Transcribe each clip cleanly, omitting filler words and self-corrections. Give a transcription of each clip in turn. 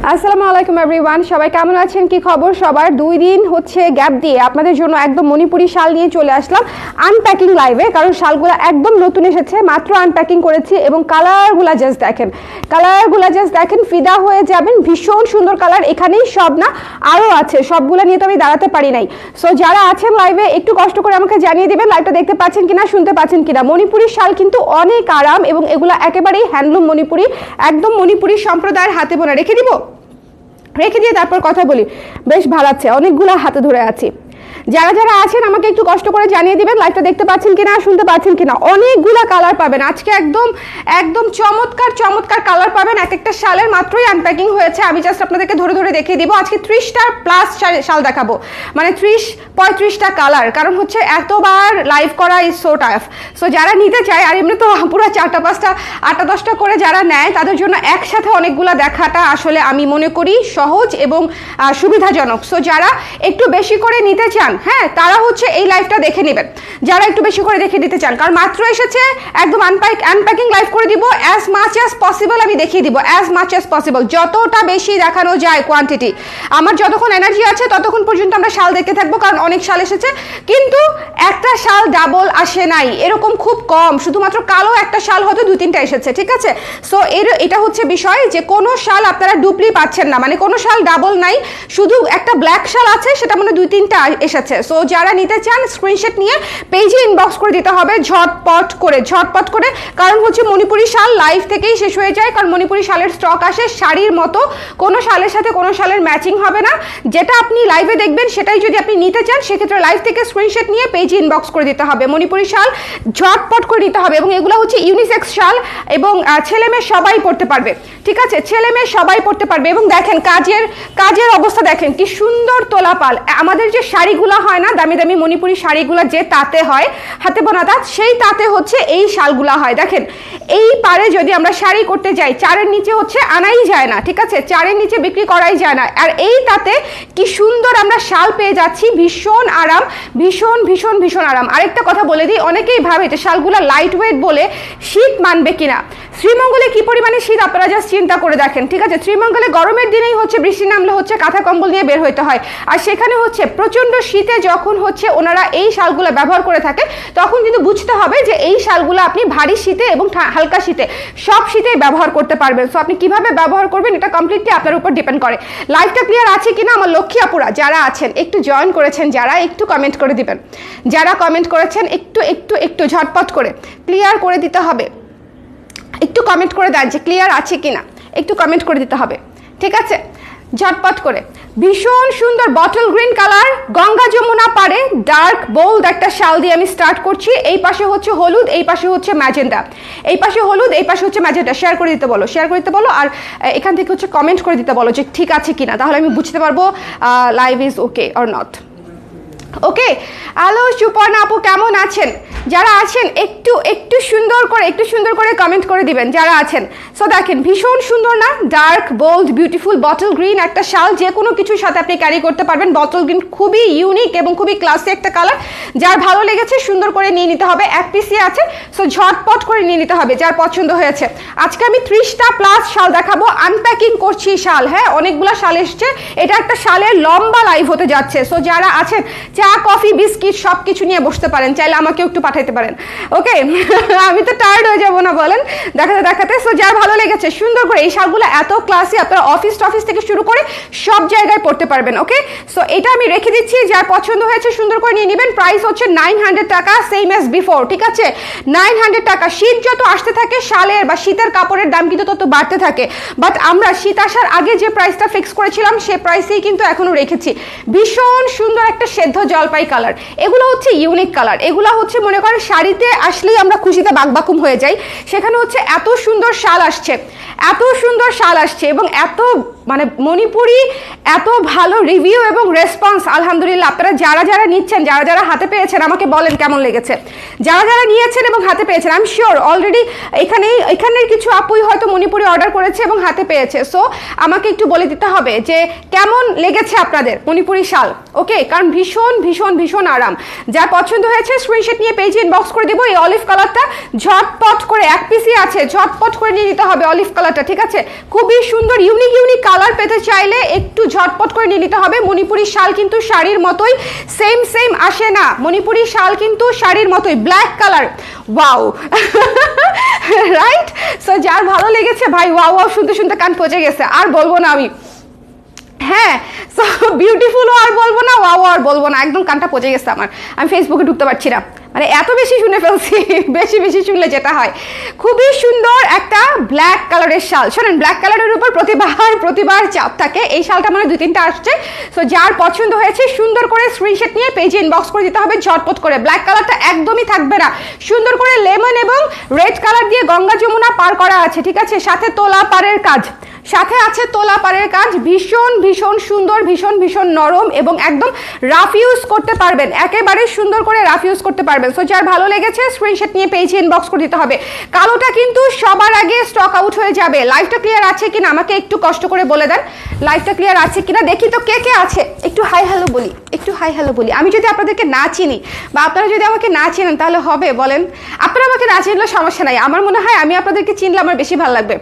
আসসালামু আলাইকুম এভরিওয়ান, সবাই কেমন আছেন? কি খবর সবার? 2 দিন হচ্ছে গ্যাপ দিয়ে আপনাদের জন্য একদম মণিপুরি শাল নিয়ে চলে আসলাম আনপ্যাকিং লাইভে, কারণ শালগুলো একদম নতুন এসেছে, মাত্র আনপ্যাকিং করেছি এবং কালারগুলো জাস্ট দেখেন, ফিদা হয়ে যাবেন। ভীষণ সুন্দর কালার, এখানেই সব না আরও আছে, সবগুলো নিয়ে তো আমি দাঁড়াতে পারি নাই। সো যারা আছেন লাইভে একটু কষ্ট করে আমাকে জানিয়ে দিবেন লাইভটা দেখতে পাচ্ছেন কিনা, শুনতে পাচ্ছেন কিনা। মণিপুরি শাল কিন্তু অনেক আরাম এবং এগুলো একেবারেই হ্যান্ডলুম মণিপুরি, একদম মণিপুরি সম্প্রদায়ের হাতে বোনা। রেখে দিয়ে তারপর কথা বলি। বেশ ভালো আছে, অনেকগুলো হাতে ধরে আছি। যারা যারা আছেন আমাকে একটু কষ্ট করে জানিয়ে দিবেন লাইভটা দেখতে পাচ্ছেন কিনা, শুনতে পাচ্ছেন কিনা। অনেকগুলা কালার পাবেন আজকে, একদম চমৎকার কালার পাবেন। এক একটা শালের মাত্রই আনপ্যাকিং হয়েছে, আমি জাস্ট আপনাদেরকে ধরে দেখিয়ে দিব। আজকে 30টা প্লাস শাল দেখাবো, মানে 30-35টা কালার, কারণ হচ্ছে এতবার লাইভ করা ইজ সো টাফ। সো যারা নিতে চায়, আর এমনি তো পুরো 4টা 5টা 8টা 10টা করে যারা নেয় তাদের জন্য একসাথে অনেকগুলা দেখাটা আসলে আমি মনে করি সহজ এবং সুবিধাজনক। সো যারা একটু বেশি করে নিতে চান, হ্যাঁ, তারা হচ্ছে এই লাইভটা দেখে নেবেন, যারা একটু বেশি করে দেখে দিতে চান, কারণ মাত্র এসেছে। একদম আনপ্যাকিং লাইভ করে দিব, অ্যাজ মাচ অ্যাজ পসিবল আমি দেখিয়ে দিব, অ্যাজ মাচ অ্যাজ পসিবল, যতটা বেশি দেখানো যায় কোয়ান্টিটি। আমার যতক্ষণ এনার্জি আছে ততক্ষণ পর্যন্ত আমরা শাল দেখতে থাকবো, কারণ অনেক শাল এসেছে, কিন্তু একটা শাল ডাবল আসে নাই, এরকম খুব কম, শুধুমাত্র কালো একটা শাল হয়তো 2-3টা এসেছে, ঠিক আছে। সো এটা হচ্ছে বিষয় যে কোনো শাল আপনারা ডুপ্লি পাচ্ছেন না, মানে কোনো শাল ডাবল নাই, শুধু একটা ব্ল্যাক শাল আছে, সেটা মানে 2-3টা এসেছে। সো যারা নিতে চান স্ক্রিনশট নিয়ে পেজে ইনবক্স করে দিতে হবে ঝটপট করে, কারণ হচ্ছে মণিপুরি শাল লাইভ থেকেই শেষ হয়ে যায়, কারণ মণিপুরি শালের স্টক আসে শাড়ির মতো, কোনো শালের সাথে কোনো শালের ম্যাচিং হবে না। যেটা আপনি লাইভে দেখবেন সেটাই যদি আপনি নিতে চান, সেক্ষেত্রে লাইভ থেকে স্ক্রিনশট নিয়ে পেজে ইনবক্স করে দিতে হবে। মণিপুরি শাল ঝটপট করে নিতে হবে, এবং এগুলো হচ্ছে ইউনিসেক্স শাল, এবং ছেলে মেয়ে সবাই পড়তে পারবে, ঠিক আছে, ছেলে মেয়ে সবাই পড়তে পারবে। এবং দেখেন কাজের অবস্থা দেখেন কি সুন্দর তোলাপাল। আমাদের যে শাড়িগুলো হয় না, দামি দামি মণিপুরি শাড়িগুলো যে তাঁতে হয়, হাতে বোনা তাঁত, সেই তাঁতে হচ্ছে এই শালগুলা হয়। দেখেন এই পারে যদি আমরা শাড়ি করতে যাই, 4-এর নিচে হচ্ছে আনাই যায় না, ঠিক আছে, 4-এর নিচে বিক্রি করাই যায় না। আর এই তাতে কি সুন্দর আমরা শাল পেয়ে যাচ্ছি, ভীষণ আরাম, ভীষণ আরাম। আরেকটা কথা বলে দিই, অনেকেই ভাবে যে শালগুলা লাইট ওয়েট বলে শীত মানবে কিনা। শ্রীমঙ্গলে কি পরিমাণে শীত আপনারা জাস্ট চিন্তা করে দেখেন, ঠিক আছে। শ্রীমঙ্গলে গরমের দিনেই হচ্ছে বৃষ্টি নামলে হচ্ছে কাঁথা কম্বল নিয়ে বের হইতে হয়, আর সেখানে হচ্ছে প্রচন্ড শীতে যখন হচ্ছে ওনারা এই শালগুলো ব্যবহার করে থাকে, তখন কিন্তু বুঝতে হবে যে এই শালগুলো আপনি ভারী শীতে এবং হালকা শীতে, সব শীতেই ব্যবহার করতে পারবেন। সো আপনি কিভাবে ব্যবহার করবেন এটা কমপ্লিটলি আপনার উপর ডিপেন্ড করে। লাইভটা ক্লিয়ার আছে কিনা আমার লক্ষ্মী আপুরা যারা আছেন, একটু জয়েন করেছেন যারা, একটু কমেন্ট করে দিবেন। যারা কমেন্ট করেছেন একটু ঝটপট করে ক্লিয়ার করে দিতে হবে, একটু কমেন্ট করে দেন যে ক্লিয়ার আছে কিনা, একটু কমেন্ট করে দিতে হবে, ঠিক আছে, ঝটপট করে। ভীষণ সুন্দর bottle green colour, Ganga Yamuna পারে ডার্ক বোল্ড একটা শাল দিয়ে আমি স্টার্ট করছি। এই পাশে হচ্ছে হলুদ, এই পাশে হচ্ছে ম্যাজেন্ডা, এই পাশে হলুদ, এই পাশে হচ্ছে ম্যাজেন্ডা। শেয়ার করে দিতে বলো, আর এখান থেকে হচ্ছে কমেন্ট করে দিতে বলো যে ঠিক আছে কিনা, তাহলে আমি বুঝতে পারবো live is okay or not. Okay, hello Suparna আপু, কেমন আছেন? যারা আছেন একটু সুন্দর করে কমেন্ট করে দিবেন যারা আছেন। সো দেখেন ভীষণ সুন্দর না, dark bold beautiful bottle green একটা শাল, যে কোনো কিছুর সাথে আপনি ক্যারি করতে পারবেন। বটল গ্রিন খুবই ইউনিক এবং খুবই ক্লাসি একটা কালার, যার ভালো লেগেছে সুন্দর করে নিয়ে নিতে হবে। এক পিসি আছে, সো ঝটপট করে নিয়ে নিতে হবে যার পছন্দ হয়েছে। আজকে আমি 30টা প্লাস শাল দেখাবো, আনপ্যাকিং করছি শাল, হ্যাঁ, অনেকগুলো শাল এসছে, এটা একটা শালের লম্বা লাইভ হতে যাচ্ছে। সো যারা আছেন চা কফি বিস্কিট সব কিছু নিয়ে বসতে পারেন, চাইলে আমাকেও একটু পাঠাইতে পারেন। ওকে, আমি তো টায়ার্ড হয়ে যাবো না বলেন দেখাতে। সো যার ভালো লেগেছে সুন্দর করে, এই শালগুলো এত ক্লাসি, আপনারা অফিস থেকে শুরু করে সব জায়গায় পড়তে পারবেন। ওকে, সো এটা আমি রেখে দিচ্ছি, যার পছন্দ হয়েছে সুন্দর করে নিয়ে নেবেন। প্রাইস হচ্ছে 900 টাকা, সেম এজ বিফোর, ঠিক আছে, 900 টাকা। শীত যত আসতে থাকে শালের বা শীতের কাপড়ের দাম কিন্তু তত বাড়তে থাকে, বাট আমরা শীত আসার আগে যে প্রাইসটা ফিক্স করেছিলাম সে প্রাইসেই কিন্তু এখনো রেখেছি। ভীষণ সুন্দর একটা সেদ্ধ জলপাই কালার, এগুলো হচ্ছে ইউনিক কালার, এগুলো হচ্ছে মনে করেন শাড়িতে আসলেই আমরা খুশিতে বাকবাকুম হয়ে যাই। সেখানে হচ্ছে এত সুন্দর শাল আসছে এবং এত মানে মণিপুরি এত ভালো রিভিউ এবং রেসপন্স, আলহামদুলিল্লাহ। আপনারা যারা নিচ্ছেন, যারা হাতে পেয়েছেন আমাকে বলেন কেমন লেগেছে। যারা নিয়েছেন এবং হাতে পেয়েছেন, আই এম শিওর অলরেডি এখানের কিছু আপুই হয়তো মণিপুরি অর্ডার করেছে এবং হাতে পেয়েছে। সো আমাকে একটু বলে দিতে হবে যে কেমন লেগেছে আপনাদের মণিপুরি শাল। ওকে, কারণ ভীষণ আরাম। যার পছন্দ হয়েছে স্ক্রিনশট নিয়ে পেজে ইনবক্স করে দিব। এই অলিভ কালারটা ঝটপট করে, এক পিসি আছে, ঝটপট করে নিয়ে নিতে হবে অলিভ কালারটা, ঠিক আছে। খুবই সুন্দর ইউনিক কালার পেতে চাইলে একটু ঝটপট করে নিয়ে নিতে হবে। মণিপুরি শাল কিন্তু শাড়ির মতোই সেম আসে না, মণিপুরি শাল কিন্তু শাড়ির মতোই black colour. Wow right. So যার ভালো লেগেছে ভাই ওয়াও ওয়াও শুনতে শুনতে কান পচে গেছে, আর বলবো না আমি। হ্যাঁ, সো বিউটিফুলও আর বলবো না, ওয়াও আর বলবো না, একদম কানটা পচে গেছে আমার। আমি ফেসবুকে ঢুকতে পারছি না, মানে এত বেশি শুনে ফেলছি। বেশি শুনলে যেটা হয়। খুবই সুন্দর একটা ব্ল্যাক কালারের শাল। শোনেন, ব্ল্যাক কালারের উপর প্রতিবার চাপ থাকে। এই শালটা মানে 2-3টা আসছে। সো যার পছন্দ হয়েছে সুন্দর করে স্ক্রিনশট নিয়ে পেজে ইনবক্স করে দিতে হবে ঝটপট করে। ব্ল্যাক কালারটা একদমই থাকবে না, সুন্দর করে লেমন এবং রেড কালার দিয়ে গঙ্গা যমুনা পার করা আছে, ঠিক আছে। সাথে তোলা পাড়ের কাজ, সাথে আছে তোলা পাড়ের কাজ। ভীষণ সুন্দর, ভীষণ নরম এবং একদম রাফ ইউজ করতে পারবেন, একেবারে সুন্দর করে রাফ ইউজ করতে পারবেন। সো যার ভালো লেগেছে স্ক্রিনশট নিয়ে পেজে ইনবক্স করে দিতে হবে। কালোটা কিন্তু সবার আগে স্টক আউট হয়ে যাবে। লাইভটা ক্লিয়ার আছে কিনা আমাকে একটু কষ্ট করে বলে দেন, লাইভটা ক্লিয়ার আছে কিনা দেখি তো। কে আছে একটু হাই হ্যালো বলি, একটু হাই হ্যালো বলি। আমি যদি আপনাদেরকে না চিনি বা আপনারা যদি আমাকে না চেনেন তাহলে হবে বলেন? আপনারা আমাকে না চিনলেও সমস্যা নাই, আমার মনে হয় আমি আপনাদেরকে চিনলে আমার বেশি ভালো লাগবে।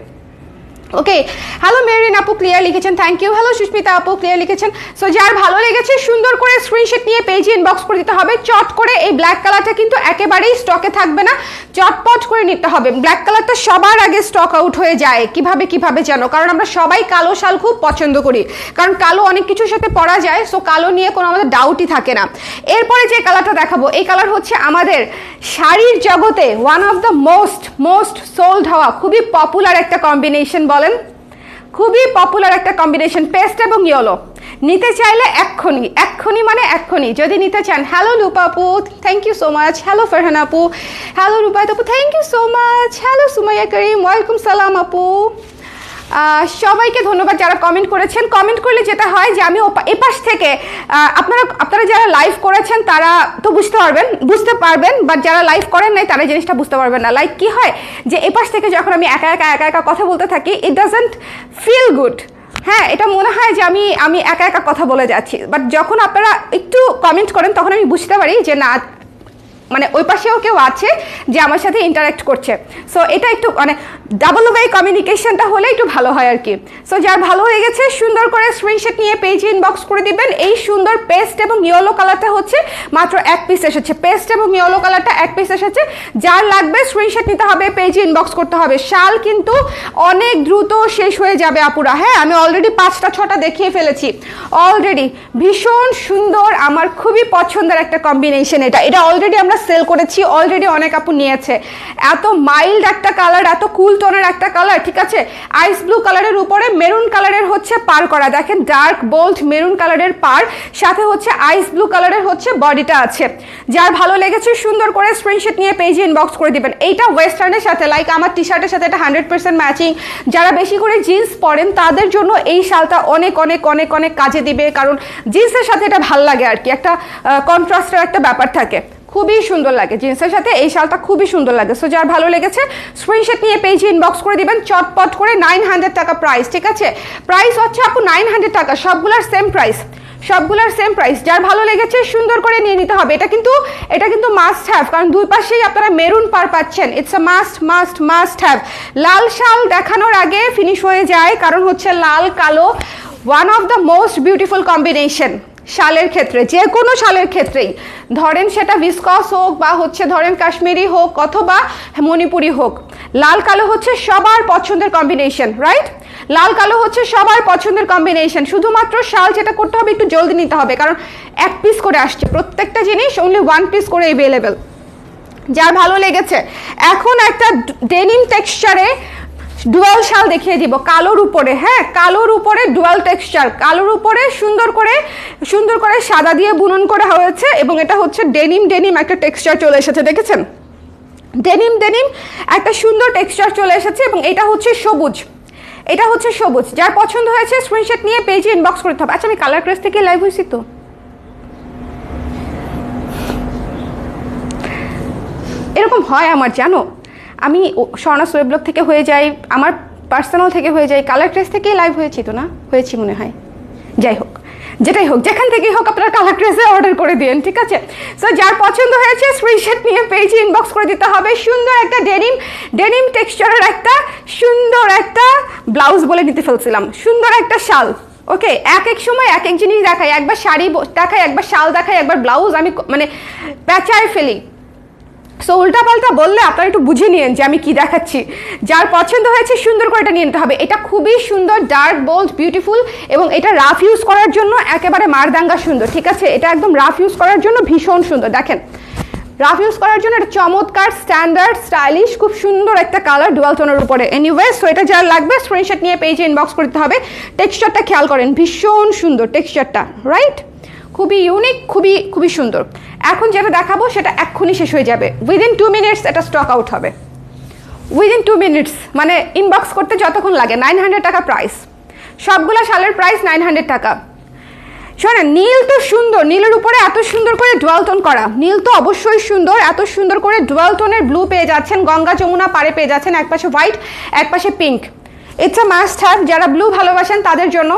ওকে, হ্যালো মেরিন আপু ক্লিয়ার লিখেছেন, থ্যাংক ইউ। হ্যালো সুস্মিতা আপু ক্লিয়ার লিখেছেন। সো যার ভালো লেগেছে সুন্দর করে স্ক্রিনশট নিয়ে পেজে ইনবক্স করে দিতে হবে চট করে। এই ব্ল্যাক কালারটা কিন্তু একেবারেই স্টকে থাকবে না, চটপট করে নিতে হবে। ব্ল্যাক কালারটা সবার আগে স্টক আউট হয়ে যায়। কিভাবে জানো? কারণ আমরা সবাই কালো শাল খুব পছন্দ করি, কারণ কালো অনেক কিছুর সাথে পরা যায়। সো কালো নিয়ে কোনো আমাদের ডাউটই থাকে না। এরপরে যে কালারটা দেখাবো, এই কালার হচ্ছে আমাদের শাড়ির জগতে one of the most sold হওয়া খুবই পপুলার একটা কম্বিনেশন। বলেন, খুবই পপুলার একটা কম্বিনেশন, পেস্ট এবং ইয়েলো। নিতে চাইলে এক্ষুনি মানে এক্ষুনি যদি নিতে চান। হ্যালো লুপা আপু, thank you so much. Hello Farhana আপু, হ্যালো রুবায়ত আপু, thank you so much. Hello Sumaiya Karim, ওয়ালাইকুম সালাম আপু। সবাইকে ধন্যবাদ যারা কমেন্ট করেছেন। কমেন্ট করলে যেটা হয় যে আমি এপাশ থেকে আপনারা যারা লাইভ করেছেন তারা তো বুঝতে পারবেন, বাট যারা লাইভ করেন নাই তারা জিনিসটা বুঝতে পারবেন না। লাইক কি হয় যে এপাশ থেকে যখন আমি একা কথা বলতে থাকি, ইট ডাজন্ট ফিল গুড। হ্যাঁ, এটা মনে হয় যে আমি একা কথা বলে যাচ্ছি, বাট যখন আপনারা একটু কমেন্ট করেন তখন আমি বুঝতে পারি যে না, মানে ওই পাশেও কেউ আছে যে আমার সাথে ইন্টারাক্ট করছে। সো এটা একটু মানে ডাবল ওয়ে কমিউনিকেশনটা হলে একটু ভালো হয় আর কি। সো যার ভালো লেগেছে সুন্দর করে স্ক্রিনশট নিয়ে পেজে ইনবক্স করে দিবেন। এই সুন্দর পেস্ট এবং ইয়েলো কালারটা হচ্ছে মাত্র 1 পিস এসেছে। পেস্ট এবং ইয়েলো কালারটা 1 পিস এসেছে। যার লাগবে স্ক্রিনশট নিতে হবে, পেজে ইনবক্স করতে হবে। শাল কিন্তু অনেক দ্রুত শেষ হয়ে যাবে আপুরা। হ্যাঁ, আমি অলরেডি 5টা-6টা দেখিয়ে ফেলেছি অলরেডি। ভীষণ সুন্দর, আমার খুবই পছন্দের একটা কম্বিনেশন। এটা অলরেডি আমরা সেল করেছি, অলরেডি অনেক আপু নিয়েছে। এত মাইল্ড একটা কালার, এত কুল টোনের একটা কালার, ঠিক আছে। আইস ব্লু কালারের উপরে মেরুন কালারের হচ্ছে পার করা, দেখেন ডার্ক বোল্ড মেরুন কালারের পার, সাথে হচ্ছে আইস ব্লু কালারের হচ্ছে বডিটা আছে। যার ভালো লেগেছে সুন্দর করে স্ক্রিনশট নিয়ে পেজে ইনবক্স করে দিবেন। এইটা ওয়েস্টার্নের সাথে, লাইক আমার টি শার্টের সাথে এটা 100% ম্যাচিং। যারা বেশি করে জিন্স পরেন তাদের জন্য এই শালটা অনেক কাজে দিবে, কারণ জিন্সের সাথে এটা ভাল লাগে আর কি, একটা কন্ট্রাস্টের একটা ব্যাপার থাকে। খুবই সুন্দর লাগে জিন্সের সাথে, এই শালটা খুবই সুন্দর লাগে। সো যার ভালো লেগেছে স্ক্রিনশট নিয়ে পেজে ইনবক্স করে দিবেন চটপট করে। 900 টাকা প্রাইস, ঠিক আছে। প্রাইস হচ্ছে আপু 900 টাকা, সবগুলার সেম প্রাইস। যার ভালো লেগেছে সুন্দর করে নিয়ে নিতে হবে। এটা কিন্তু মাস্ট হ্যাভ, কারণ দুই পাশেই আপনারা মেরুন পার পাচ্ছেন। It's a must have. লাল শাল দেখানোর আগে ফিনিশ হয়ে যায়, কারণ হচ্ছে লাল কালো one of the most beautiful combination শালের ক্ষেত্রে, যে কোনো শালের ক্ষেত্রেই, ধরেন সেটা ভিসকস হোক বা হচ্ছে ধরেন কাশ্মীরি হোক অথবা মণিপুরি হোক, লাল কালো হচ্ছে সবার পছন্দের কম্বিনেশন, রাইট। লাল কালো হচ্ছে সবার পছন্দের কম্বিনেশন। শুধুমাত্র শাল যেটা করতে হবে একটু জলদি নিতে হবে, কারণ 1 পিস করে আসছে, প্রত্যেকটা জিনিস অনলি 1 পিস করে অ্যাভেলেবেল। যার ভালো লেগেছে এখন একটা ডেনিম টেক্সচারে ডুয়াল শাল দেখিয়ে দিব কালোর উপরে। হ্যাঁ, কালোর উপরে ডুয়াল টেক্সচার, কালোর উপরে সুন্দর করে সাদা দিয়ে বুনন করা হয়েছে, এবং এটা হচ্ছে ডেনিম একটা টেক্সচার চলে এসেছে, দেখেছেন। ডেনিম একটা সুন্দর টেক্সচার চলে এসেছে, এবং এটা হচ্ছে সবুজ। যার পছন্দ হয়েছে স্ক্রিনশট নিয়ে পেজে ইনবক্স করতে হবে। আচ্ছা, আমি কালার ক্রেস থেকে লাইভ হয়েছি তো, এরকম হয় আমার, জানো, আমি স্বর্ণা সোয়েব্লগ থেকে হয়ে যাই, আমার পার্সোনাল থেকে হয়ে যাই, কালার ক্রেস থেকেই লাইভ হয়েছি তো, না হয়েছি মনে হয়। যাই হোক, যেটাই হোক, যেখান থেকেই হোক আপনারা কালার ড্রেসে অর্ডার করে দিন, ঠিক আছে? সো যার পছন্দ হয়েছে স্ক্রিনশট নিয়ে পেজে ইনবক্স করে দিতে হবে। সুন্দর একটা ডেনিম টেক্সচারের একটা সুন্দর একটা ব্লাউজ বলে নিতে ফেলছিলাম, সুন্দর একটা শাল। ওকে, এক এক সময় এক এক জিনিস দেখাই, একবার শাড়ি দেখাই, একবার শাল দেখাই, একবার ব্লাউজ, আমি মানে প্যাঁচায় ফেলি। সো উল্টাপাল্টা বললে আপনারা একটু বুঝে নিন যে আমি কি দেখাচ্ছি। যার পছন্দ হয়েছে সুন্দর করে এটা নিয়ে নিতে হবে। এটা খুবই সুন্দর, ডার্ক বোল্ড বিউটিফুল, এবং এটা রাফ ইউজ করার জন্য একেবারে মারদাঙ্গা সুন্দর, ঠিক আছে? এটা একদম রাফ ইউজ করার জন্য ভীষণ সুন্দর। দেখেন, রাফ ইউজ করার জন্য এটা চমৎকার, স্ট্যান্ডার্ড, স্টাইলিশ, খুব সুন্দর একটা কালার ডুয়াল টোনের উপরে। এনিওয়ে, সো এটা যার লাগবে স্ক্রিনশট নিয়ে পেজে ইনবক্স করতে হবে। টেক্সচারটা খেয়াল করেন, ভীষণ সুন্দর টেক্সচারটা, রাইট? খুবই ইউনিক, খুবই খুবই সুন্দর। এখন যেটা দেখাবো সেটা এক্ষুনি শেষ হয়ে যাবে, উইদিন 2 মিনিটস এটা স্টক আউট হবে। উইদিন 2 মিনিটস মানে ইনবক্স করতে যতক্ষণ লাগে। 900 টাকা প্রাইস, সবগুলা শালের প্রাইস 900 টাকা। শোনেন, নীল তো সুন্দর, নীলের উপরে এত সুন্দর করে ডুয়াল টোন করা, নীল তো অবশ্যই সুন্দর। এত সুন্দর করে ডুয়াল টোনের ব্লু পেয়ে যাচ্ছেন, গঙ্গা যমুনা পাড়ে পেয়ে যাচ্ছেন, এক পাশে হোয়াইট এক পাশে pink. It's a must have, যারা ব্লু ভালোবাসেন তাদের জন্য।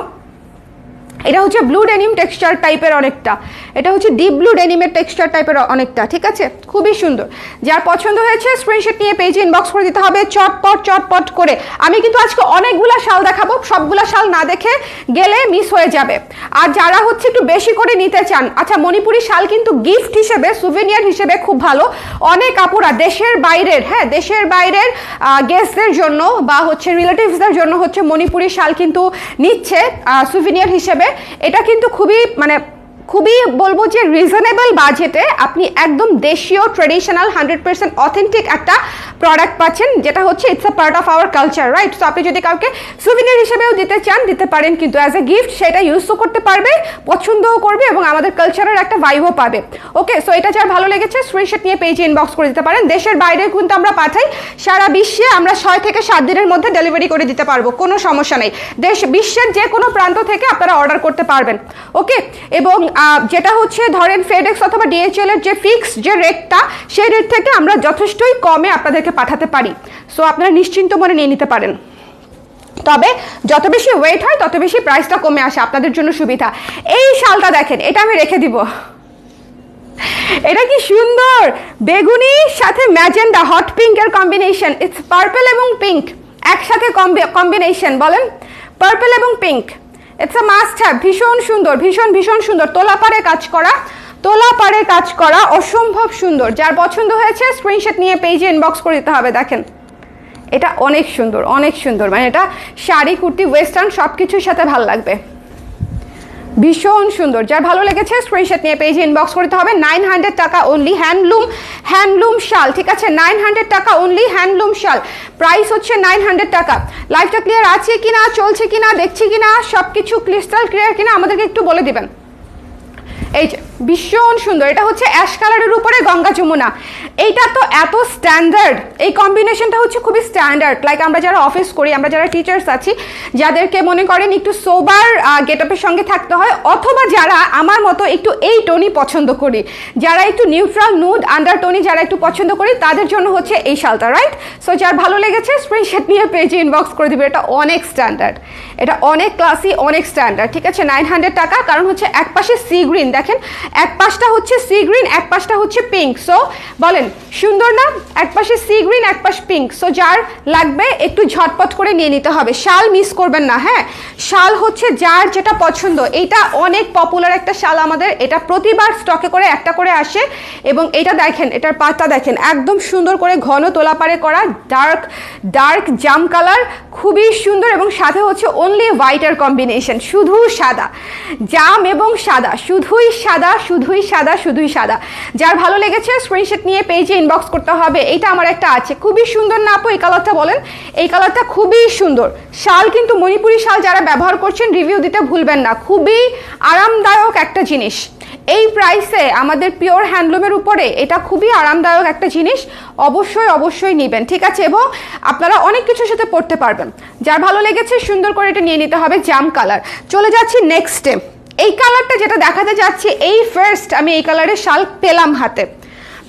এটা হচ্ছে ব্লু ডেনিম টেক্সচার টাইপের অনেকটা, এটা হচ্ছে ডিপ ব্লু ডেনিমের টেক্সচার টাইপের অনেকটা, ঠিক আছে? খুবই সুন্দর। যার পছন্দ হয়েছে স্ক্রিনশট নিয়ে পেজে ইনবক্স করে দিতে হবে চটপট করে। আমি কিন্তু আজকে অনেকগুলা শাল দেখাবো, সবগুলা শাল না দেখে গেলে মিস হয়ে যাবে। আর যারা হচ্ছে একটু বেশি করে নিতে চান, আচ্ছা, মণিপুরি শাল কিন্তু গিফট হিসেবে, সুভেনিয়ার হিসেবে খুব ভালো। অনেক আপুরা দেশের বাইরের, হ্যাঁ দেশের বাইরের গেস্টদের জন্য বা হচ্ছে রিলেটিভসদের জন্য হচ্ছে মণিপুরি শাল কিন্তু নিচ্ছে সুভেনিয়ার হিসেবে। এটা কিন্তু খুবই বলবো যে রিজনেবল বাজেটে আপনি একদম দেশীয় ট্রেডিশনাল 100% অথেন্টিক একটা প্রোডাক্ট পাচ্ছেন, যেটা হচ্ছে it's a part of our culture, right? So আপনি যদি কাউকে সুভিনিয়ার হিসেবেও দিতে চান দিতে পারেন, কিন্তু অ্যাজ এ গিফট সেটা ইউজও করতে পারবে, পছন্দও করবে এবং আমাদের কালচারের একটা ভাইবও পাবে। ওকে, সো এটা যার ভালো লেগেছে স্ক্রিনশট নিয়ে পেজে ইনবক্স করে দিতে পারেন। দেশের বাইরে কিন্তু আমরা পাঠাই, সারা বিশ্বে আমরা 6 থেকে 7 দিনের মধ্যে ডেলিভারি করে দিতে পারবো, কোনো সমস্যা নেই। বিশ্বের যে কোনো প্রান্ত থেকে আপনারা অর্ডার করতে পারবেন। ওকে, এবং যেটা হচ্ছে ধরেন ফেডেক্স অথবা ডিএচএল এর যে ফিক্সড যে রেটটা, সেই রেট থেকে আমরা যথেষ্টই কমে আপনাদেরকে পাঠাতে পারি। সো আপনারা নিশ্চিন্ত মনে নিয়ে নিতে পারেন। তবে যত বেশি ওয়েট হয় তত বেশি প্রাইসটা কমে আসে, আপনাদের জন্য সুবিধা। এই শালটা দেখেন, এটা আমি রেখে দিব। এটা কি সুন্দর, বেগুনি সাথে ম্যাজেন্ডা হট পিঙ্কের কম্বিনেশন। ইটস পার্পল এবং পিঙ্ক একসাথে কম্বিনেশন, বলেন পার্পল এবং pink. It's a must have, ভীষণ সুন্দর, ভীষণ সুন্দর। তোলাপাড়ে কাজ করা অসম্ভব সুন্দর। যার পছন্দ হয়েছে স্ক্রিনশট নিয়ে পেজে ইনবক্স করে দিতে হবে। দেখেন, এটা অনেক সুন্দর, মানে এটা শাড়ি, কুর্তি, ওয়েস্টার্ন সব কিছুর সাথে ভালো লাগবে, ভীষণ সুন্দর। যার ভালো লেগেছে স্ক্রিনশট নিয়ে পেজে ইনবক্স করতে হবে। 900 টাকা অনলি, হ্যান্ডলুম শাল, ঠিক আছে? 900 টাকা অনলি হ্যান্ডলুম শাল, প্রাইস হচ্ছে 900 টাকা। লাইভটা ক্লিয়ার আছে কিনা, চলছে কিনা, দেখছি কিনা, সব কিছু ক্রিস্টাল ক্লিয়ার কিনা আমাদেরকে একটু বলে দিবেন। এই যে ভীষণ সুন্দর, এটা হচ্ছে অ্যাশ কালারের উপরে গঙ্গা যমুনা। এইটা তো এত স্ট্যান্ডার্ড, এই কম্বিনেশনটা হচ্ছে খুবই স্ট্যান্ডার্ড। লাইক আমরা যারা অফিস করি, আমরা যারা টিচার্স আছি, যাদেরকে মনে করেন একটু সোবার গেটআপের সঙ্গে থাকতে হয়, অথবা যারা আমার মতো একটু এই টোনই পছন্দ করি, যারা একটু নিউট্রাল নুড আন্ডারটোনি যারা একটু পছন্দ করি, তাদের জন্য হচ্ছে এই শালটা, রাইট? সো যার ভালো লেগেছে স্ক্রিনশট নিয়ে পেজে ইনবক্স করে দিবে। এটা অনেক স্ট্যান্ডার্ড, এটা অনেক ক্লাসি, অনেক স্ট্যান্ডার্ড, ঠিক আছে? 900 টাকা, কারণ হচ্ছে এক পাশে সি গ্রিন, দেখেন এক পাশটা হচ্ছে সি গ্রিন, এক পাশটা হচ্ছে পিঙ্ক। সো বলেন সুন্দর না? এক পাশে সি গ্রিন, এক পাশ পিঙ্ক। সো যার লাগবে একটু ঝটপট করে নিয়ে নিতে হবে, শাল মিস করবেন না। হ্যাঁ, শাল হচ্ছে যার যেটা পছন্দ। এইটা অনেক পপুলার একটা শাল আমাদের, এটা প্রতিবার স্টকে করে একটা করে আসে। এবং এটা দেখেন, এটার পাতা দেখেন, একদম সুন্দর করে ঘন তোলাপাড়ে করা, ডার্ক জাম কালার, খুবই সুন্দর। এবং সাথে হচ্ছে অনলি হোয়াইটের কম্বিনেশন, শুধু সাদা, জাম এবং সাদা, শুধুই সাদা। যার ভালো লেগেছে স্ক্রিনশট নিয়ে পেজে ইনবক্স করতে হবে। এইটা আমার একটা আছে, খুবই সুন্দর না আপু? এই কালারটা বলেন, এই কালারটা খুবই সুন্দর। শাল কিন্তু মণিপুরি শাল যারা ব্যবহার করছেন রিভিউ দিতে ভুলবেন না, খুবই আরামদায়ক একটা জিনিস। এই প্রাইসে আমাদের পিওর হ্যান্ডলুমের উপরে এটা খুবই আরামদায়ক একটা জিনিস, অবশ্যই নেবেন, ঠিক আছে? এবং আপনারা অনেক কিছুর সাথে পরতে পারবেন। যার ভালো লেগেছে সুন্দর করে এটা নিয়ে নিতে হবে, জাম কালার। চলে যাচ্ছি নেক্সটে। এই কালারটা যেটা দেখাতে যাচ্ছি, এই ফার্স্ট আমি এই কালারের শাল পেলাম হাতে,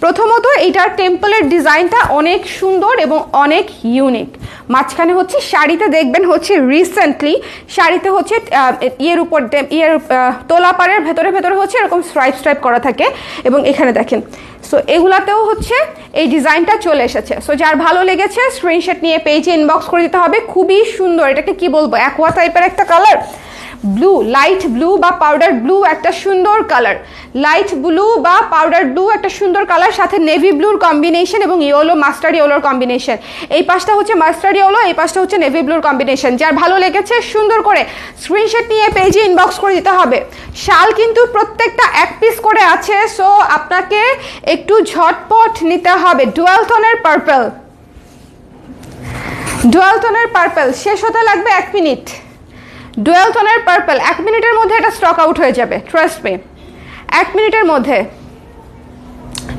প্রথমত এইটার টেম্পলের ডিজাইনটা অনেক সুন্দর এবং অনেক ইউনিক। মাঝখানে হচ্ছে শাড়িতে দেখবেন হচ্ছে রিসেন্টলি শাড়িতে হচ্ছে তোলাপাড়ের ভেতরে ভেতরে হচ্ছে এরকম স্ট্রাইপ করা থাকে, এবং এখানে দেখেন সো এগুলাতেও হচ্ছে এই ডিজাইনটা চলে এসেছে। সো যার ভালো লেগেছে স্ক্রিনশট নিয়ে পেজে ইনবক্স করে দিতে হবে। খুবই সুন্দর, এটাকে কি বলবো, অ্যাকোয়া টাইপের একটা কালার, ব্লু, লাইট ব্লু বা পাউডার ব্লু একটা সুন্দর কালার, লাইট ব্লু বা পাউডার ব্লু একটা সুন্দর কালার, সাথে নেভি ব্লুর কম্বিনেশন এবং ইয়েলো, মাস্টার্ড ইয়েলোর কম্বিনেশন। এই পাশটা হচ্ছে মাস্টার্ড ইয়েলো, এই পাশটা হচ্ছে নেভি ব্লুর কম্বিনেশন। যার ভালো লেগেছে সুন্দর করে স্ক্রিনশট নিয়ে পেজে ইনবক্স করে দিতে হবে। শাল কিন্তু প্রত্যেকটা এক পিস করে আছে, সো আপনাকে একটু ঝটপট নিতে হবে। ডুয়াল টোনের পার্পল, ডুয়াল টোনের পার্পল, শেষ হতে লাগবে 1 মিনিট। ডুয়াল টোনের পার্পল 1 মিনিটের মধ্যে এটা স্টক আউট হয়ে যাবে, ট্রাস্ট মি, 1 মিনিটের মধ্যে।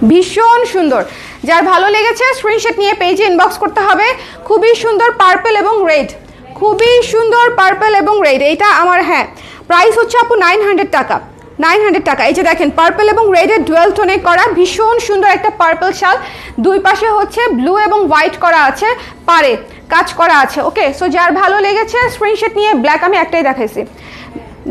ভীষণ সুন্দর, যার ভালো লেগেছে স্ক্রিনশট নিয়ে পেজে ইনবক্স করতে হবে। খুবই সুন্দর পার্পল এবং রেড, খুবই সুন্দর পার্পল এবং রেড। এইটা আমার, হ্যাঁ, প্রাইস হচ্ছে আপু 900 টাকা, 900 টাকা। এই যে দেখেন পার্পল এবং রেডের ডুয়াল টোনে করা ভীষণ সুন্দর একটা পার্পল শাল, দুই পাশে হচ্ছে ব্লু এবং হোয়াইট করা আছে, পারে কাজ করা আছে। ওকে, সো যার ভালো লেগেছে স্ক্রিনশট নিয়ে, ব্ল্যাক আমি একটাই দেখাইছি,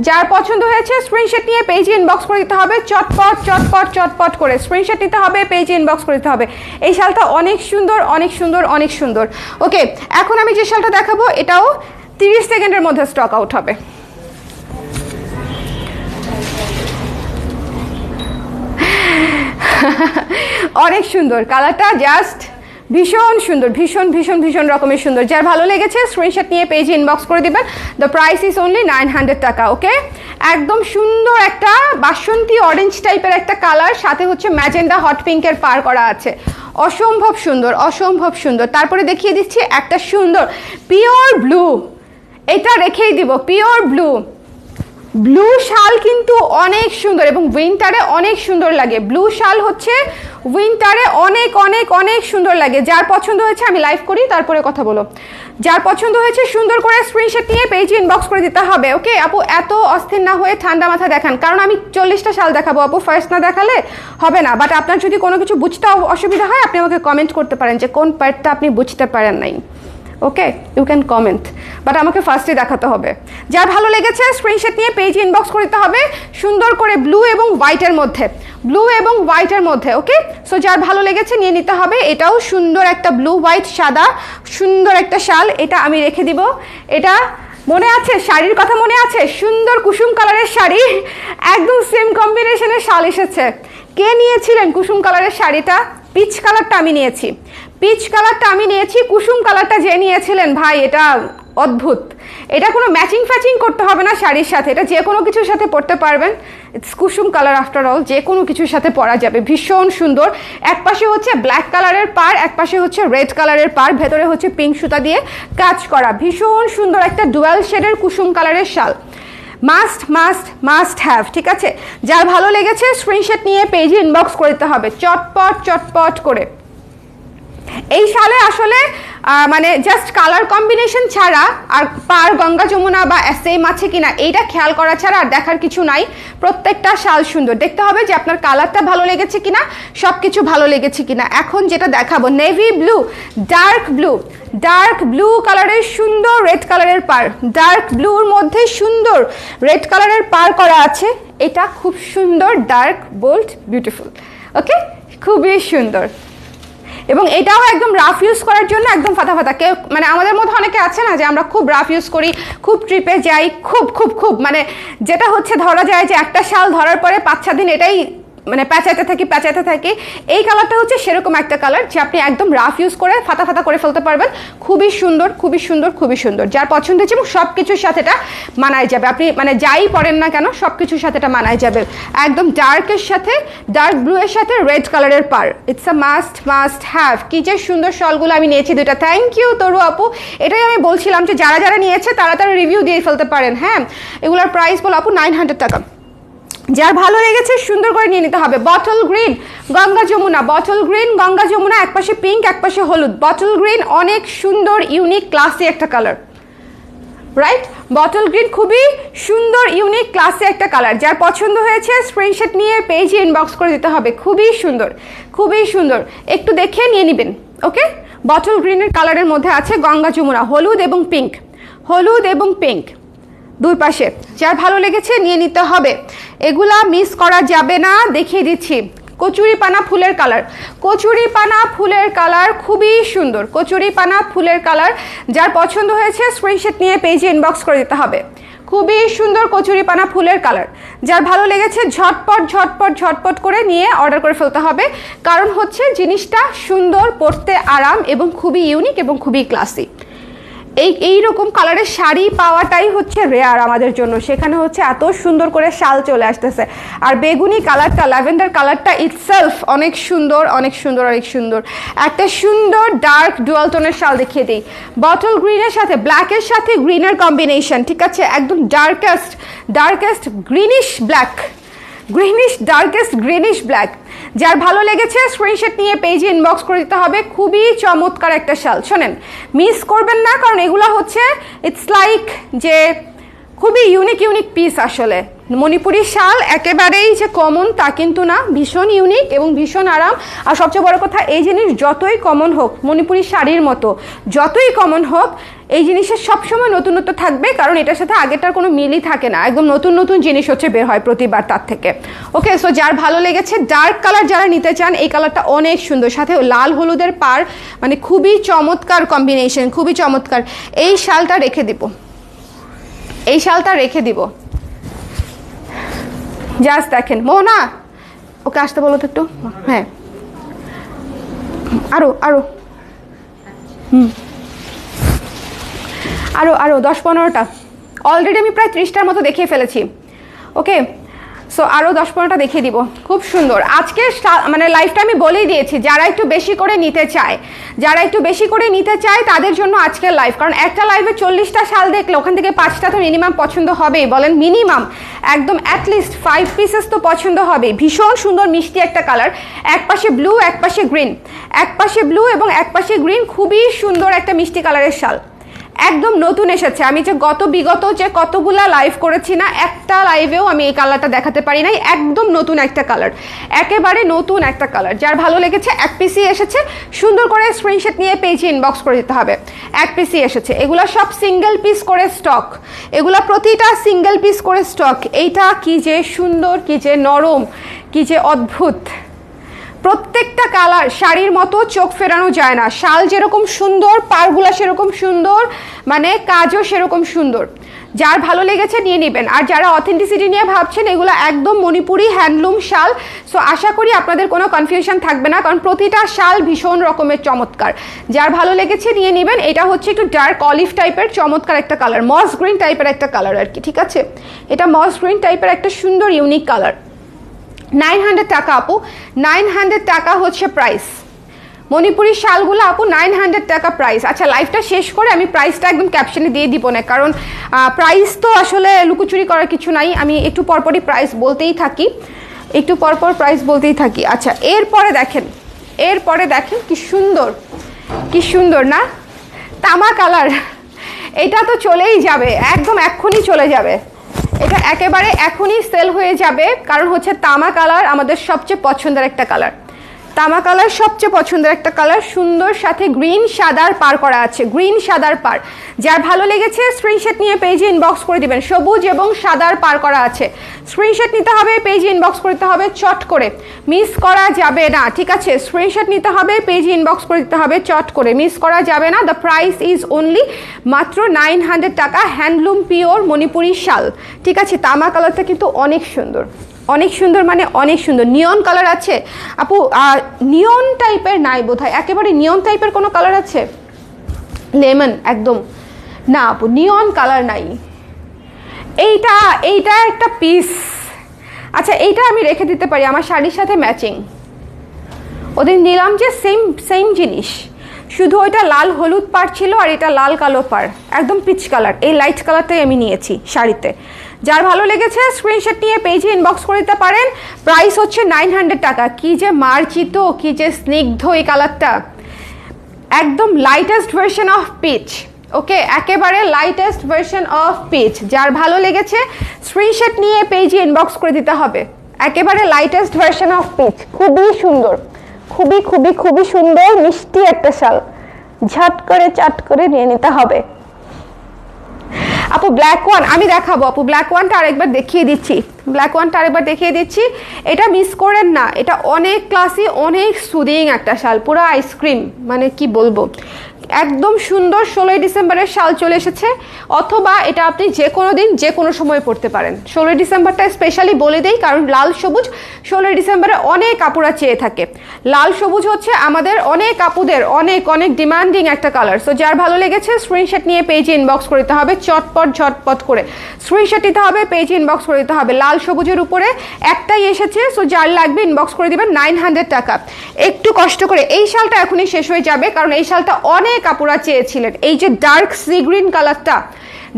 যার পছন্দ হয়েছে স্ক্রিনশট নিয়ে পেজে ইনবক্স করে দিতে হবে। চটপট চটপট চটপট করে স্ক্রিনশট নিতে হবে, পেজে ইনবক্স করে দিতে হবে। এই শালটা অনেক সুন্দর, অনেক সুন্দর, অনেক সুন্দর। ওকে, এখন আমি যে শালটা দেখাবো এটাও 30 সেকেন্ডের মধ্যে স্টক আউট হবে। অনেক সুন্দর কালারটা, জাস্ট ভীষণ সুন্দর, ভীষণ ভীষণ ভীষণ রকমের সুন্দর। যার ভালো লেগেছে স্ক্রিনশট নিয়ে পেজে ইনবক্স করে দিবেন। দ্য প্রাইস ইজ অনলি 900 টাকা। ওকে, একদম সুন্দর একটা বাসন্তী অরেঞ্জ টাইপের একটা কালার, সাথে হচ্ছে ম্যাজেন্ডা হট পিঙ্কের পার করা আছে, অসম্ভব সুন্দর, অসম্ভব সুন্দর। তারপরে দেখিয়ে দিচ্ছি একটা সুন্দর পিওর ব্লু, এটা রেখেই দিব, পিওর ব্লু। ব্লু শাল কিন্তু অনেক সুন্দর এবং উইন্টারে অনেক সুন্দর লাগে। ব্লু শাল হচ্ছে উইন্টারে অনেক অনেক অনেক সুন্দর লাগে। যার পছন্দ হয়েছে, আমি লাইভ করি তারপরে কথা বলো, যার পছন্দ হয়েছে সুন্দর করে স্ক্রিনশট নিয়ে পেজে ইনবক্স করে দিতে হবে। ওকে আপু, এত অস্থির না হয়ে ঠান্ডা মাথা দেখান, কারণ আমি 40টা শাল দেখাবো আপু, ফার্স্ট না দেখালে হবে না। বাট আপনার যদি কোনো কিছু বুঝতে অসুবিধা হয়, আপনি আমাকে কমেন্ট করতে পারেন যে কোন পার্টটা আপনি বুঝতে পারেন নাই। ওকে, ইউ ক্যান কমেন্ট, বাট আমাকে ফার্স্টে দেখাতে হবে। যার ভালো লেগেছে স্ক্রিনশট নিয়ে পেজে ইনবক্স করতে হবে সুন্দর করে ব্লু এবং হোয়াইটের মধ্যে, ব্লু এবং হোয়াইটের মধ্যে। ওকে, সো যার ভালো লেগেছে নিয়ে নিতে হবে। এটাও সুন্দর একটা ব্লু হোয়াইট সাদা সুন্দর একটা শাল, এটা আমি রেখে দিব। এটা মনে আছে, শাড়ির কথা মনে আছে, সুন্দর কুসুম কালারের শাড়ি, একদম সেম কম্বিনেশনের শাল এসেছে। কে নিয়েছিলেন কুসুম কালারের শাড়িটা? পিচ কালারটা আমি নিয়েছি, পিচ কালারটা আমি নিয়েছি। কুসুম কালারটা যে নিয়েছিলেন ভাই, এটা অদ্ভুত। এটা কোনো ম্যাচিং ফ্যাচিং করতে হবে না শাড়ির সাথে, এটা যে কোনো কিছুর সাথে পরতে পারবেন। It's Kusum colour after all, যে কোনো কিছুর সাথে পরা যাবে, ভীষণ সুন্দর। এক পাশে হচ্ছে ব্ল্যাক কালারের পার, এক পাশে হচ্ছে রেড কালারের পার, ভেতরে হচ্ছে পিঙ্ক সুতা দিয়ে কাজ করা, ভীষণ সুন্দর একটা ডুয়াল শেডের কুসুম কালারের শাল। মাস্ট মাস্ট মাস্ট হ্যাভ, ঠিক আছে? যার ভালো লেগেছে স্ক্রিনশট নিয়ে পেজে ইনবক্স করতে হবে চটপট চটপট করে। এই শালে আসলে মানে জাস্ট কালার কম্বিনেশন ছাড়া আর পার গঙ্গা যমুনা বা সেম আছে কিনা এইটা খেয়াল করা ছাড়া আর দেখার কিছু নাই। প্রত্যেকটা শাল সুন্দর, দেখতে হবে যে আপনার কালারটা ভালো লেগেছে কিনা, সব কিছু ভালো লেগেছে কিনা। এখন যেটা দেখাবো নেভি ব্লু, ডার্ক ব্লু কালারের সুন্দর রেড কালারের পার, ডার্ক ব্লুর মধ্যে সুন্দর রেড কালারের পার করা আছে। এটা খুব সুন্দর, ডার্ক বোল্ড বিউটিফুল। ওকে, খুবই সুন্দর। এবং এটাও একদম রাফ ইউজ করার জন্য একদম ফাতা ফাতা। কেউ মানে আমাদের মধ্যে অনেকে আছে না যে আমরা খুব রাফ ইউজ করি, খুব ট্রিপে যাই, খুব মানে যেটা হচ্ছে ধরা যায় যে একটা শাল ধরার পরে 5-6 দিন এটাই মানে প্যাঁচাইতে থাকি। এই কালারটা হচ্ছে সেরকম একটা কালার যে আপনি একদম রাফ ইউজ করে ফাতা ফাতা করে ফেলতে পারবেন। খুবই সুন্দর, খুবই সুন্দর, খুবই সুন্দর। যার পছন্দ হচ্ছে এবং সব কিছুর সাথে এটা মানায় যাবে। আপনি মানে যাই পরেন না কেন সব কিছুর সাথে এটা মানায় যাবে। একদম ডার্কের সাথে, ডার্ক ব্লু এর সাথে রেড কালারের পার, ইটস আ মাস্ট হ্যাভ। কি যে সুন্দর শলগুলো আমি নিয়েছি দুইটা। থ্যাংক ইউ তরু আপু। এটাই আমি বলছিলাম যে যারা নিয়েছে তারা রিভিউ দিয়ে ফেলতে পারেন। হ্যাঁ, এগুলোর প্রাইস বলো আপু 900 টাকা। যার ভালো লেগেছে সুন্দর করে নিয়ে নিতে হবে। Bottle green Ganga Yamuna, bottle green Ganga Yamuna, একপাশে পিঙ্ক একপাশে হলুদ। বটল গ্রিন অনেক সুন্দর, ইউনিক, ক্লাসি একটা কালার। রাইট, বটল গ্রিন খুবই সুন্দর ইউনিক ক্লাসে একটা কালার। যার পছন্দ হয়েছে স্ক্রিনশট নিয়ে পেজে ইনবক্স করে দিতে হবে। খুবই সুন্দর, খুবই সুন্দর, একটু দেখে নিয়ে নেবেন। ওকে, বটল গ্রিনের কালারের মধ্যে আছে গঙ্গা যমুনা, হলুদ এবং পিঙ্ক, হলুদ এবং পিঙ্ক দুই পাশে। যার ভালো লেগেছে নিয়ে নিতে হবে, এগুলা মিস করা যাবে না। দেখিয়ে দিচ্ছি কচুরি পানা ফুলের কালার, কচুরি পানা ফুলের কালার খুবই সুন্দর, কচুরি পানা ফুলের কালার। যার পছন্দ হয়েছে স্ক্রিনশট নিয়ে পেজে ইনবক্স করে দিতে হবে। খুবই সুন্দর কচুরি পানা ফুলের কালার। যার ভালো লেগেছে ঝটপট ঝটপট ঝটপট করে নিয়ে অর্ডার করে ফেলতে হবে, কারণ হচ্ছে জিনিসটা সুন্দর, পরতে আরাম এবং খুবই ইউনিক এবং খুবই ক্লাসি। এই রকম কালারের শাড়ি পাওয়াটাই হচ্ছে রেয়ার আমাদের জন্য, সেখানে হচ্ছে এত সুন্দর করে শাল চলে আসতেছে। আর বেগুনি কালারটা, ল্যাভেন্ডার কালারটা ইটসেলফ অনেক সুন্দর, অনেক সুন্দর, অনেক সুন্দর। একটা সুন্দর ডার্ক ডুয়াল টোনের শাল দেখিয়ে দিই, বটল গ্রিনের সাথে ব্ল্যাকের সাথে গ্রিনের কম্বিনেশন, ঠিক আছে, একদম darkest greenish black, greenish darkest greenish black. যার ভালো লেগেছে স্ক্রিনশট নিয়ে পেজে ইনবক্স করে দিতে হবে। খুবই চমৎকার একটা শাল, শোনেন মিস করবেন না, কারণ এগুলা হচ্ছে ইটস লাইক যে খুবই ইউনিক পিস। আসলে মণিপুরি শাল একেবারেই যে কমন তা কিন্তু না, ভীষণ ইউনিক এবং ভীষণ আরাম। আর সবচেয়ে বড় কথা, এই জিনিস যতই কমন হোক, মণিপুরি শাড়ির মতো যতই কমন হোক, এই জিনিসের সবসময় নতুনত্ব থাকবে, কারণ এটার সাথে আগেরটার কোনো মিলই থাকে না। একদম নতুন নতুন জিনিস হচ্ছে বের হয় প্রতিবার তার থেকে। ওকে, সো যার ভালো লেগেছে ডার্ক কালার যারা নিতে চান, এই কালারটা অনেক সুন্দর, সাথে লাল হলুদের পার, মানে খুবই চমৎকার কম্বিনেশন, খুবই চমৎকার। এই শালটা রেখে দিব, এই শালটা রেখে দিব। জাস্ট দেখেন, মোহনা ওকে আসতে বলো তো একটু। হ্যাঁ, আরো আরো আরো আরো 10-15টা, অলরেডি আমি প্রায় 30টার মতো দেখিয়ে ফেলেছি। ওকে, সো আরও 10-15টা দেখিয়ে দিব। খুব সুন্দর আজকে মানে লাইফটা আমি বলেই দিয়েছি, যারা একটু বেশি করে নিতে চায়, যারা একটু বেশি করে নিতে চায় তাদের জন্য আজকের লাইভ। কারণ একটা লাইভে 40টা শাল দেখলে ওখান থেকে 5টা তো মিনিমাম পছন্দ হবেই, বলেন মিনিমাম, একদম অ্যাটলিস্ট 5 পিসেস তো পছন্দ হবে। ভীষণ সুন্দর মিষ্টি একটা কালার, এক পাশে ব্লু এক পাশে গ্রিন, এক পাশে ব্লু এবং এক পাশে গ্রিন, খুবই সুন্দর একটা মিষ্টি কালারের শাল, একদম নতুন এসেছে। আমি যে বিগত যে কতগুলা লাইভ করেছি না, একটা লাইভেও আমি এই কালারটা দেখাতে পারি নাই। একদম নতুন একটা কালার, একেবারে নতুন একটা কালার। যার ভালো লেগেছে এক পিসই এসেছে, সুন্দর করে স্ক্রিনশট নিয়ে পেজে ইনবক্স করে দিতে হবে। এক পিসই এসেছে, এগুলা সব সিঙ্গেল পিস করে স্টক, এগুলা প্রতিটা সিঙ্গেল পিস করে স্টক। এইটা কি যে সুন্দর, কি যে নরম, কি যে অদ্ভুত। প্রত্যেকটা কালার শাড়ির মতো চোখ ফেরানো যায় না। শাল যেরকম সুন্দর, পাড়গুলা সেরকম সুন্দর, মানে কাজও সেরকম সুন্দর। যার ভালো লেগেছে নিয়ে নেবেন। আর যারা অথেন্টিসিটি নিয়ে ভাবছেন, এগুলো একদম মণিপুরি হ্যান্ডলুম শাল। সো আশা করি আপনাদের কোনো কনফিউশন থাকবে না, কারণ প্রতিটা শাল ভীষণ রকমের চমৎকার। যার ভালো লেগেছে নিয়ে নেবেন। এটা হচ্ছে একটু ডার্ক অলিভ টাইপের চমৎকার একটা কালার, মস গ্রিন টাইপের একটা কালার আর কি, ঠিক আছে। এটা মস গ্রিন টাইপের একটা সুন্দর ইউনিক কালার। 900 টাকা আপু, 900 টাকা হচ্ছে প্রাইস। মণিপুরি শালগুলো আপু 900 টাকা প্রাইস। আচ্ছা, লাইভটা শেষ করে আমি প্রাইসটা একদম ক্যাপশনে দিয়ে দিব না, কারণ প্রাইস তো আসলে লুকোচুরি করার কিছু নাই। আমি একটু পরপরই প্রাইস বলতেই থাকি, একটু পরপর প্রাইস বলতেই থাকি। আচ্ছা, এরপরে দেখেন কি সুন্দর, কি সুন্দর না, তামা কালার। এটা তো চলেই যাবে, একদম এক্ষুনি চলে যাবে, এটা একেবারে এখনই সেল হয়ে যাবে। কারণ হচ্ছে তামা কালার আমাদের সবচেয়ে পছন্দের একটা কালার, তামা কালার সবচেয়ে পছন্দের একটা কালার। সুন্দর সাথে গ্রিন সাদার পার করা আছে, গ্রিন সাদার পার। যার ভালো লেগেছে স্ক্রিনশট নিয়ে পেজে ইনবক্স করে দিবেন। সবুজ এবং সাদার পার করা আছে, স্ক্রিনশট নিতে হবে, পেজে ইনবক্স করতে হবে, চট করে, মিস করা যাবে না, ঠিক আছে। স্ক্রিনশট নিতে হবে, পেজে ইনবক্স করে দিতে হবে, চট করে, মিস করা যাবে না। দ্য প্রাইস ইজ অনলি মাত্র 900 টাকা, হ্যান্ডলুম পিওর মণিপুরি শাল, ঠিক আছে। তামা কালারটা কিন্তু অনেক সুন্দর, অনেক সুন্দর, মানে অনেক সুন্দর। নিয়ন কালার আছে আপু, নিয়ন টাইপের নাই বোধহয়, একেবারে নিয়ন টাইপের কোনো কালার আছে? লেমন একদম না আপু, নিয়ন কালার নাই। এইটা একটা পিস। আচ্ছা, এইটা আমি রেখে দিতে পারি আমার শাড়ির সাথে ম্যাচিং। ওদের নিলাম যে সেম জিনিস, শুধু ওইটা লাল হলুদ পাড় ছিল আর এটা লাল কালো পাড়, একদম পিচ কালার। এই লাইট কালারটাই আমি নিয়েছি শাড়িতে। যার ভালো লেগেছে স্ক্রিনশট নিয়ে পেজে ইনবক্স করে দিতে পারেন। প্রাইস হচ্ছে 900 টাকা। কি যে মার্জিত, কি যে স্নিগ্ধ এই কালারটা, একদম লাইটেস্ট ভার্সন অফ পিচ। ওকে, একেবারে লাইটেস্ট ভার্সন অফ পিচ। যার ভালো লেগেছে স্ক্রিনশট নিয়ে পেজে ইনবক্স করে দিতে হবে। একেবারে লাইটেস্ট ভার্সন অফ পিচ, খুবই সুন্দর, খুবই খুবই খুবই সুন্দর মিষ্টি একটা শাল, ঝট করে চাট করে নিয়ে নিতে হবে। আপু ব্ল্যাক ওয়ান আমি দেখাবো, আপু ব্ল্যাক ওয়ানটা আরেকবার দেখিয়ে দিচ্ছি, ব্ল্যাক ওয়ানটা আরেকবার দেখিয়ে দিচ্ছি। এটা মিস করেন না, এটা অনেক ক্লাসি, অনেক সুদিং একটা শাল, পুরো আইসক্রিম, মানে কি বলবো, একদম সুন্দর। 16ই ডিসেম্বরের শাল চলে এসেছে, অথবা এটা আপনি যে কোনো দিন যে কোনো সময় পড়তে পারেন। 16ই ডিসেম্বরটা স্পেশালি বলে দেই, কারণ লাল সবুজ 16ই ডিসেম্বরে অনেক আপুরা চেয়ে থাকে। লাল সবুজ হচ্ছে আমাদের অনেক আপুদের অনেক অনেক ডিমান্ডিং একটা কালার। সো যার ভালো লেগেছে স্ক্রিনশট নিয়ে পেজে ইনবক্স করে দিতে হবে, চটপট ঝটপট করে স্ক্রিনশট দিতে হবে, পেজে ইনবক্স করে দিতে হবে। লাল সবুজের উপরে একটাই এসেছে, সো যার লাগবে ইনবক্স করে দিবেন। 900 টাকা। একটু কষ্ট করে, এই শালটা এখনই শেষ হয়ে যাবে, কারণ এই শালটা অনেক আপুরা চেয়েছিলেন। এই যে ডার্ক সি গ্রিন কালারটা,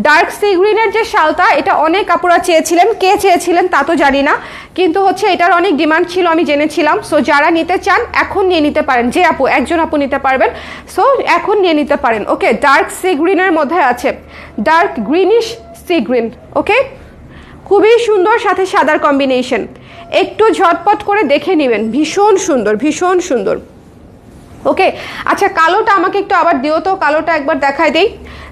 ডার্ক সি গ্রিনের যে শালটা, এটা অনেক আপুরা চেয়েছিলেন। কে চেয়েছিলেন তা তো জানি না, কিন্তু হচ্ছে এটার অনেক ডিমান্ড ছিল, আমি জেনেছিলাম। সো যারা নিতে চান এখন নিয়ে নিতে পারেন, যে আপু একজন আপু নিতে পারবেন, সো এখন নিয়ে নিতে পারেন। ওকে, ডার্ক সি গ্রিনের মধ্যে আছে, ডার্ক গ্রিনিশ সি গ্রিন। ওকে, খুবই সুন্দর, সাথে সাদার কম্বিনেশন। একটু ঝটপট করে দেখে নেবেন, ভীষণ সুন্দর, ভীষণ সুন্দর। ওকে, আচ্ছা কালোটা আমাকে একটু আবার দিও তো, কালোটা একবার দেখাই দেই।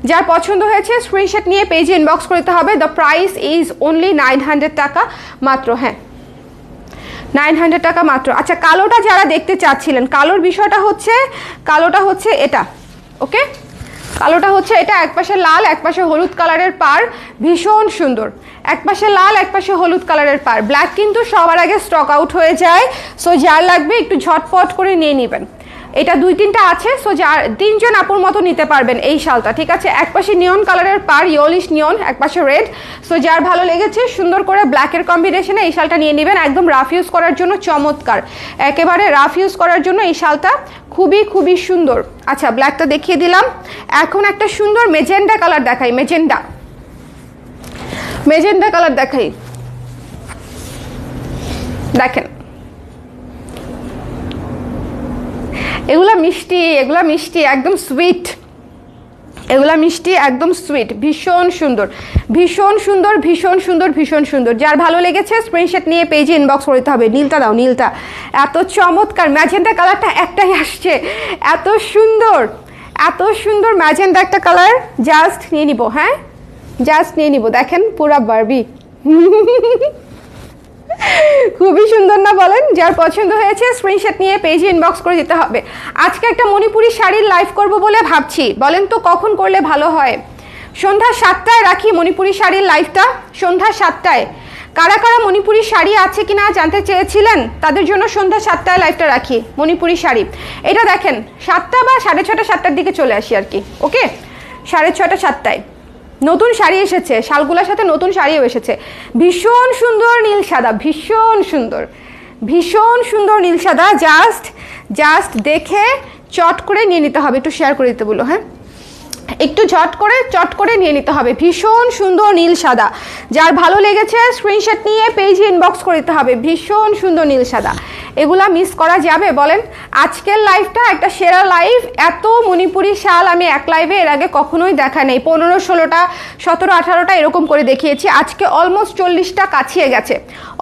যার পছন্দ হয়েছে স্ক্রিনশট নিয়ে পেজে ইনবক্স করতে হবে। দ্য প্রাইস ইজ অনলি 900 টাকা মাত্র। হ্যাঁ, 900 টাকা মাত্র। আচ্ছা কালোটা যারা দেখতে চাচ্ছিলেন, কালোর বিষয়টা হচ্ছে, কালোটা হচ্ছে এটা। ওকে, কালোটা হচ্ছে এটা, একপাশে লাল একপাশে হলুদ কালারের পার, ভীষণ সুন্দর। একপাশে লাল একপাশে হলুদ কালারের পার। ব্ল্যাক কিন্তু সবার আগে স্টক আউট হয়ে যায়, সো যার লাগবে একটু ঝটপট করে নিয়ে নেবেন। এটা 2-3টা আছে, সো যার 3জন আপুর মতো নিতে পারবেন এই শালটা, ঠিক আছে। একপাশে নিয়ন কালারের পার, ইয়েলিশ নিয়ন, একপাশে রেড। সো যার ভালো লেগেছে সুন্দর করে ব্ল্যাকের কম্বিনেশনে এই শালটা নিয়ে নেবেন, একদম রাফ ইউজ করার জন্য চমৎকার, একেবারে রাফ ইউজ করার জন্য এই শালটা খুবই খুবই সুন্দর। আচ্ছা ব্ল্যাকটা দেখিয়ে দিলাম, এখন একটা সুন্দর মেজেন্ডা কালার দেখাই, মেজেন্ডা, মেজেন্ডা কালার দেখাই। দেখেন এগুলা মিষ্টি, এগুলা মিষ্টি, একদম সুইট, এগুলা মিষ্টি একদম সুইট, ভীষণ সুন্দর, ভীষণ সুন্দর, ভীষণ সুন্দর, ভীষণ সুন্দর। যার ভালো লেগেছে স্ক্রিনশট নিয়ে পেজে ইনবক্স করতে হবে। নীলটা দাও, নীলটা এত চমৎকার, ম্যাজেন্ডা কালারটা একটাই আসছে, এত সুন্দর, এত সুন্দর ম্যাজেন্ডা একটা কালার, জাস্ট নিয়ে নিব। হ্যাঁ, জাস্ট নিয়ে নিব। দেখেন পুরা বারবি, খুবই সুন্দর না বলেন? যার পছন্দ হয়েছে স্ক্রিনশট নিয়ে পেজে ইনবক্স করে দিতে হবে। আজকে একটা মণিপুরি শাড়ির লাইভ করব বলে ভাবছি, বলেন তো কখন করলে ভালো হয়? সন্ধ্যা 7টায় রাখি মণিপুরি শাড়ির লাইভটা, সন্ধ্যা 7টায়। কারা কারা মণিপুরি শাড়ি আছে কিনা জানতে চেয়েছিলেন, তাদের জন্য সন্ধ্যা 7টায় লাইভটা রাখি মণিপুরি শাড়ি। এটা দেখেন 7টা বা 6:30 7টার দিকে চলে আসি আর কি। ওকে, 6:30 7টায় নতুন শাড়ি এসেছে, শালগুলোর সাথে নতুন শাড়িও এসেছে, ভীষণ সুন্দর নীল সাদা, ভীষণ সুন্দর, ভীষণ সুন্দর নীল সাদা। জাস্ট জাস্ট দেখে চট করে নিয়ে নিতে হবে, একটু শেয়ার করে দিতে বলো। হ্যাঁ, একটু চট করে নিয়ে নিতে হবে, ভীষণ সুন্দর নীল সাদা। যার ভালো লেগেছে স্ক্রিনশট নিয়ে পেজে ইনবক্স করে দিতে হবে, ভীষণ সুন্দর নীল সাদা। এগুলা মিস করা যাবে বলেন? আজকের লাইভটা একটা সেরা লাইভ, এত মণিপুরি শাল আমি এক লাইভে এর আগে কখনোই দেখা নেই। 15 16টা 17 18টা এরকম করে দেখিয়েছি, আজকে অলমোস্ট 40টা কাছিয়ে গেছে,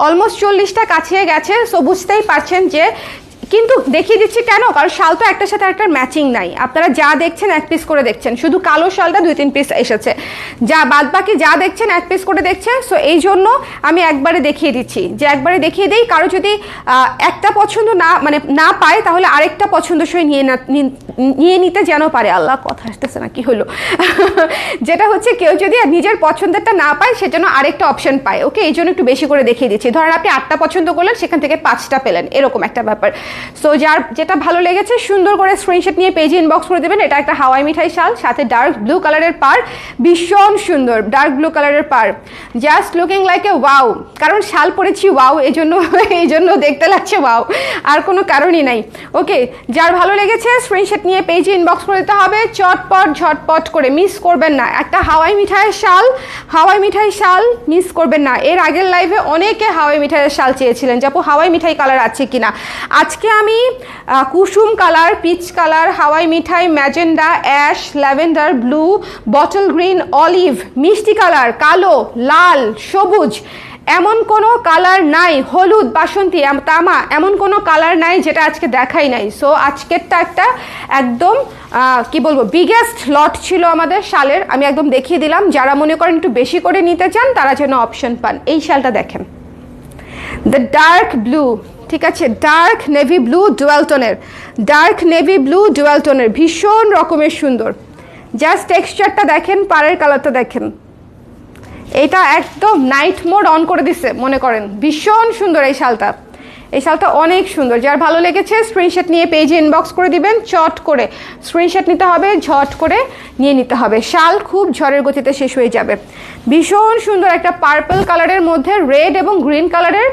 অলমোস্ট 40টা কাছিয়ে গেছে। সো বুঝতেই পারছেন যে, কিন্তু দেখিয়ে দিচ্ছি কেন, কারণ শাল তো একটার সাথে একটার ম্যাচিং নাই। আপনারা যা দেখছেন এক পিস করে দেখছেন, শুধু কালো শালটা 2-3 পিস এসেছে, যা বাদ বাকি যা দেখছেন এক পিস করে দেখছেন। সো এই জন্য আমি একবারে দেখিয়ে দিচ্ছি, যে একবারে দেখিয়ে দিই, কারো যদি একটা পছন্দ না পায় তাহলে আরেকটা পছন্দসই নিয়ে নিতে যেন পারে। আল্লাহ, কথা আসতেছে না, কি হলো? যেটা হচ্ছে কেউ যদি নিজের পছন্দেরটা না পায় সেজন্য আরেকটা অপশন পায়। ওকে, এই জন্য একটু বেশি করে দেখিয়ে দিচ্ছি। ধরেন আপনি 8টা পছন্দ করলেন, সেখান থেকে 5টা পেলেন, এরকম একটা ব্যাপার। সো যার যেটা ভালো লেগেছে সুন্দর করে স্ক্রিনশট নিয়ে পেজে ইনবক্স করে দেবেন। এটা একটা হাওয়াই মিঠাই শাল, সাথে ডার্ক ব্লু কালারের পার, ভীষণ সুন্দর ডার্ক ব্লু কালারের পার, just looking like a wow. কারণ শাল পরেছি ওয়াও, এই জন্য দেখতে লাগছে ওয়াও, আর কোনো কারণই নাই। ওকে, যার ভালো লেগেছে স্ক্রিনশট নিয়ে পেজে ইনবক্স করে দিতে হবে, চটপট ঝটপট করে, মিস করবেন না। একটা হাওয়াই মিঠাইয়ের শাল, হাওয়াই মিঠাই শাল মিস করবেন না। এর আগের লাইভে অনেকে হাওয়াই মিঠাইয়ের শাল চেয়েছিলেন, যে আপু হাওয়াই মিঠাই কালার আছে কিনা। আজকে আমি কুসুম কালার, পিচ কালার, হাওয়াই মিঠাই, magenta, ash, lavender, blue, bottle green, olive, মিষ্টি কালার, কালো, লাল, সবুজ, এমন কোনো কালার নাই, হলুদ, বাসন্তী, তামা, এমন কোনো কালার নাই যেটা আজকে দেখাই নাই। সো আজকেরটা একটা একদম কি বলবো বিগেস্ট লট ছিল আমাদের শালের, আমি একদম দেখিয়ে দিলাম। যারা মনে করেন একটু বেশি করে নিতে চান তারা যেন অপশন পান। এই শালটা দেখেন, দ্য ডার্ক ব্লু, ঠিক আছে, ডার্ক নেভি ব্লু ডুয়াল টোনের, ডার্ক নেভি ব্লু ডুয়াল টোনের, ভীষণ রকমের সুন্দর। জাস্ট টেক্সচারটা দেখেন, পাড়ের কালারটা দেখেন, এটা একদম নাইট মোড অন করে দিচ্ছে মনে করেন। ভীষণ সুন্দর এই শালটা, এই শালটা অনেক সুন্দর। যার ভালো লেগেছে স্ক্রিনশট নিয়ে পেজে ইনবক্স করে দিবেন। চট করে স্ক্রিনশট নিতে হবে, ঝট করে নিয়ে নিতে হবে। শাল খুব ঝড়ের গতিতে শেষ হয়ে যাবে। ভীষণ সুন্দর একটা পার্পল কালারের মধ্যে রেড এবং গ্রিন কালারের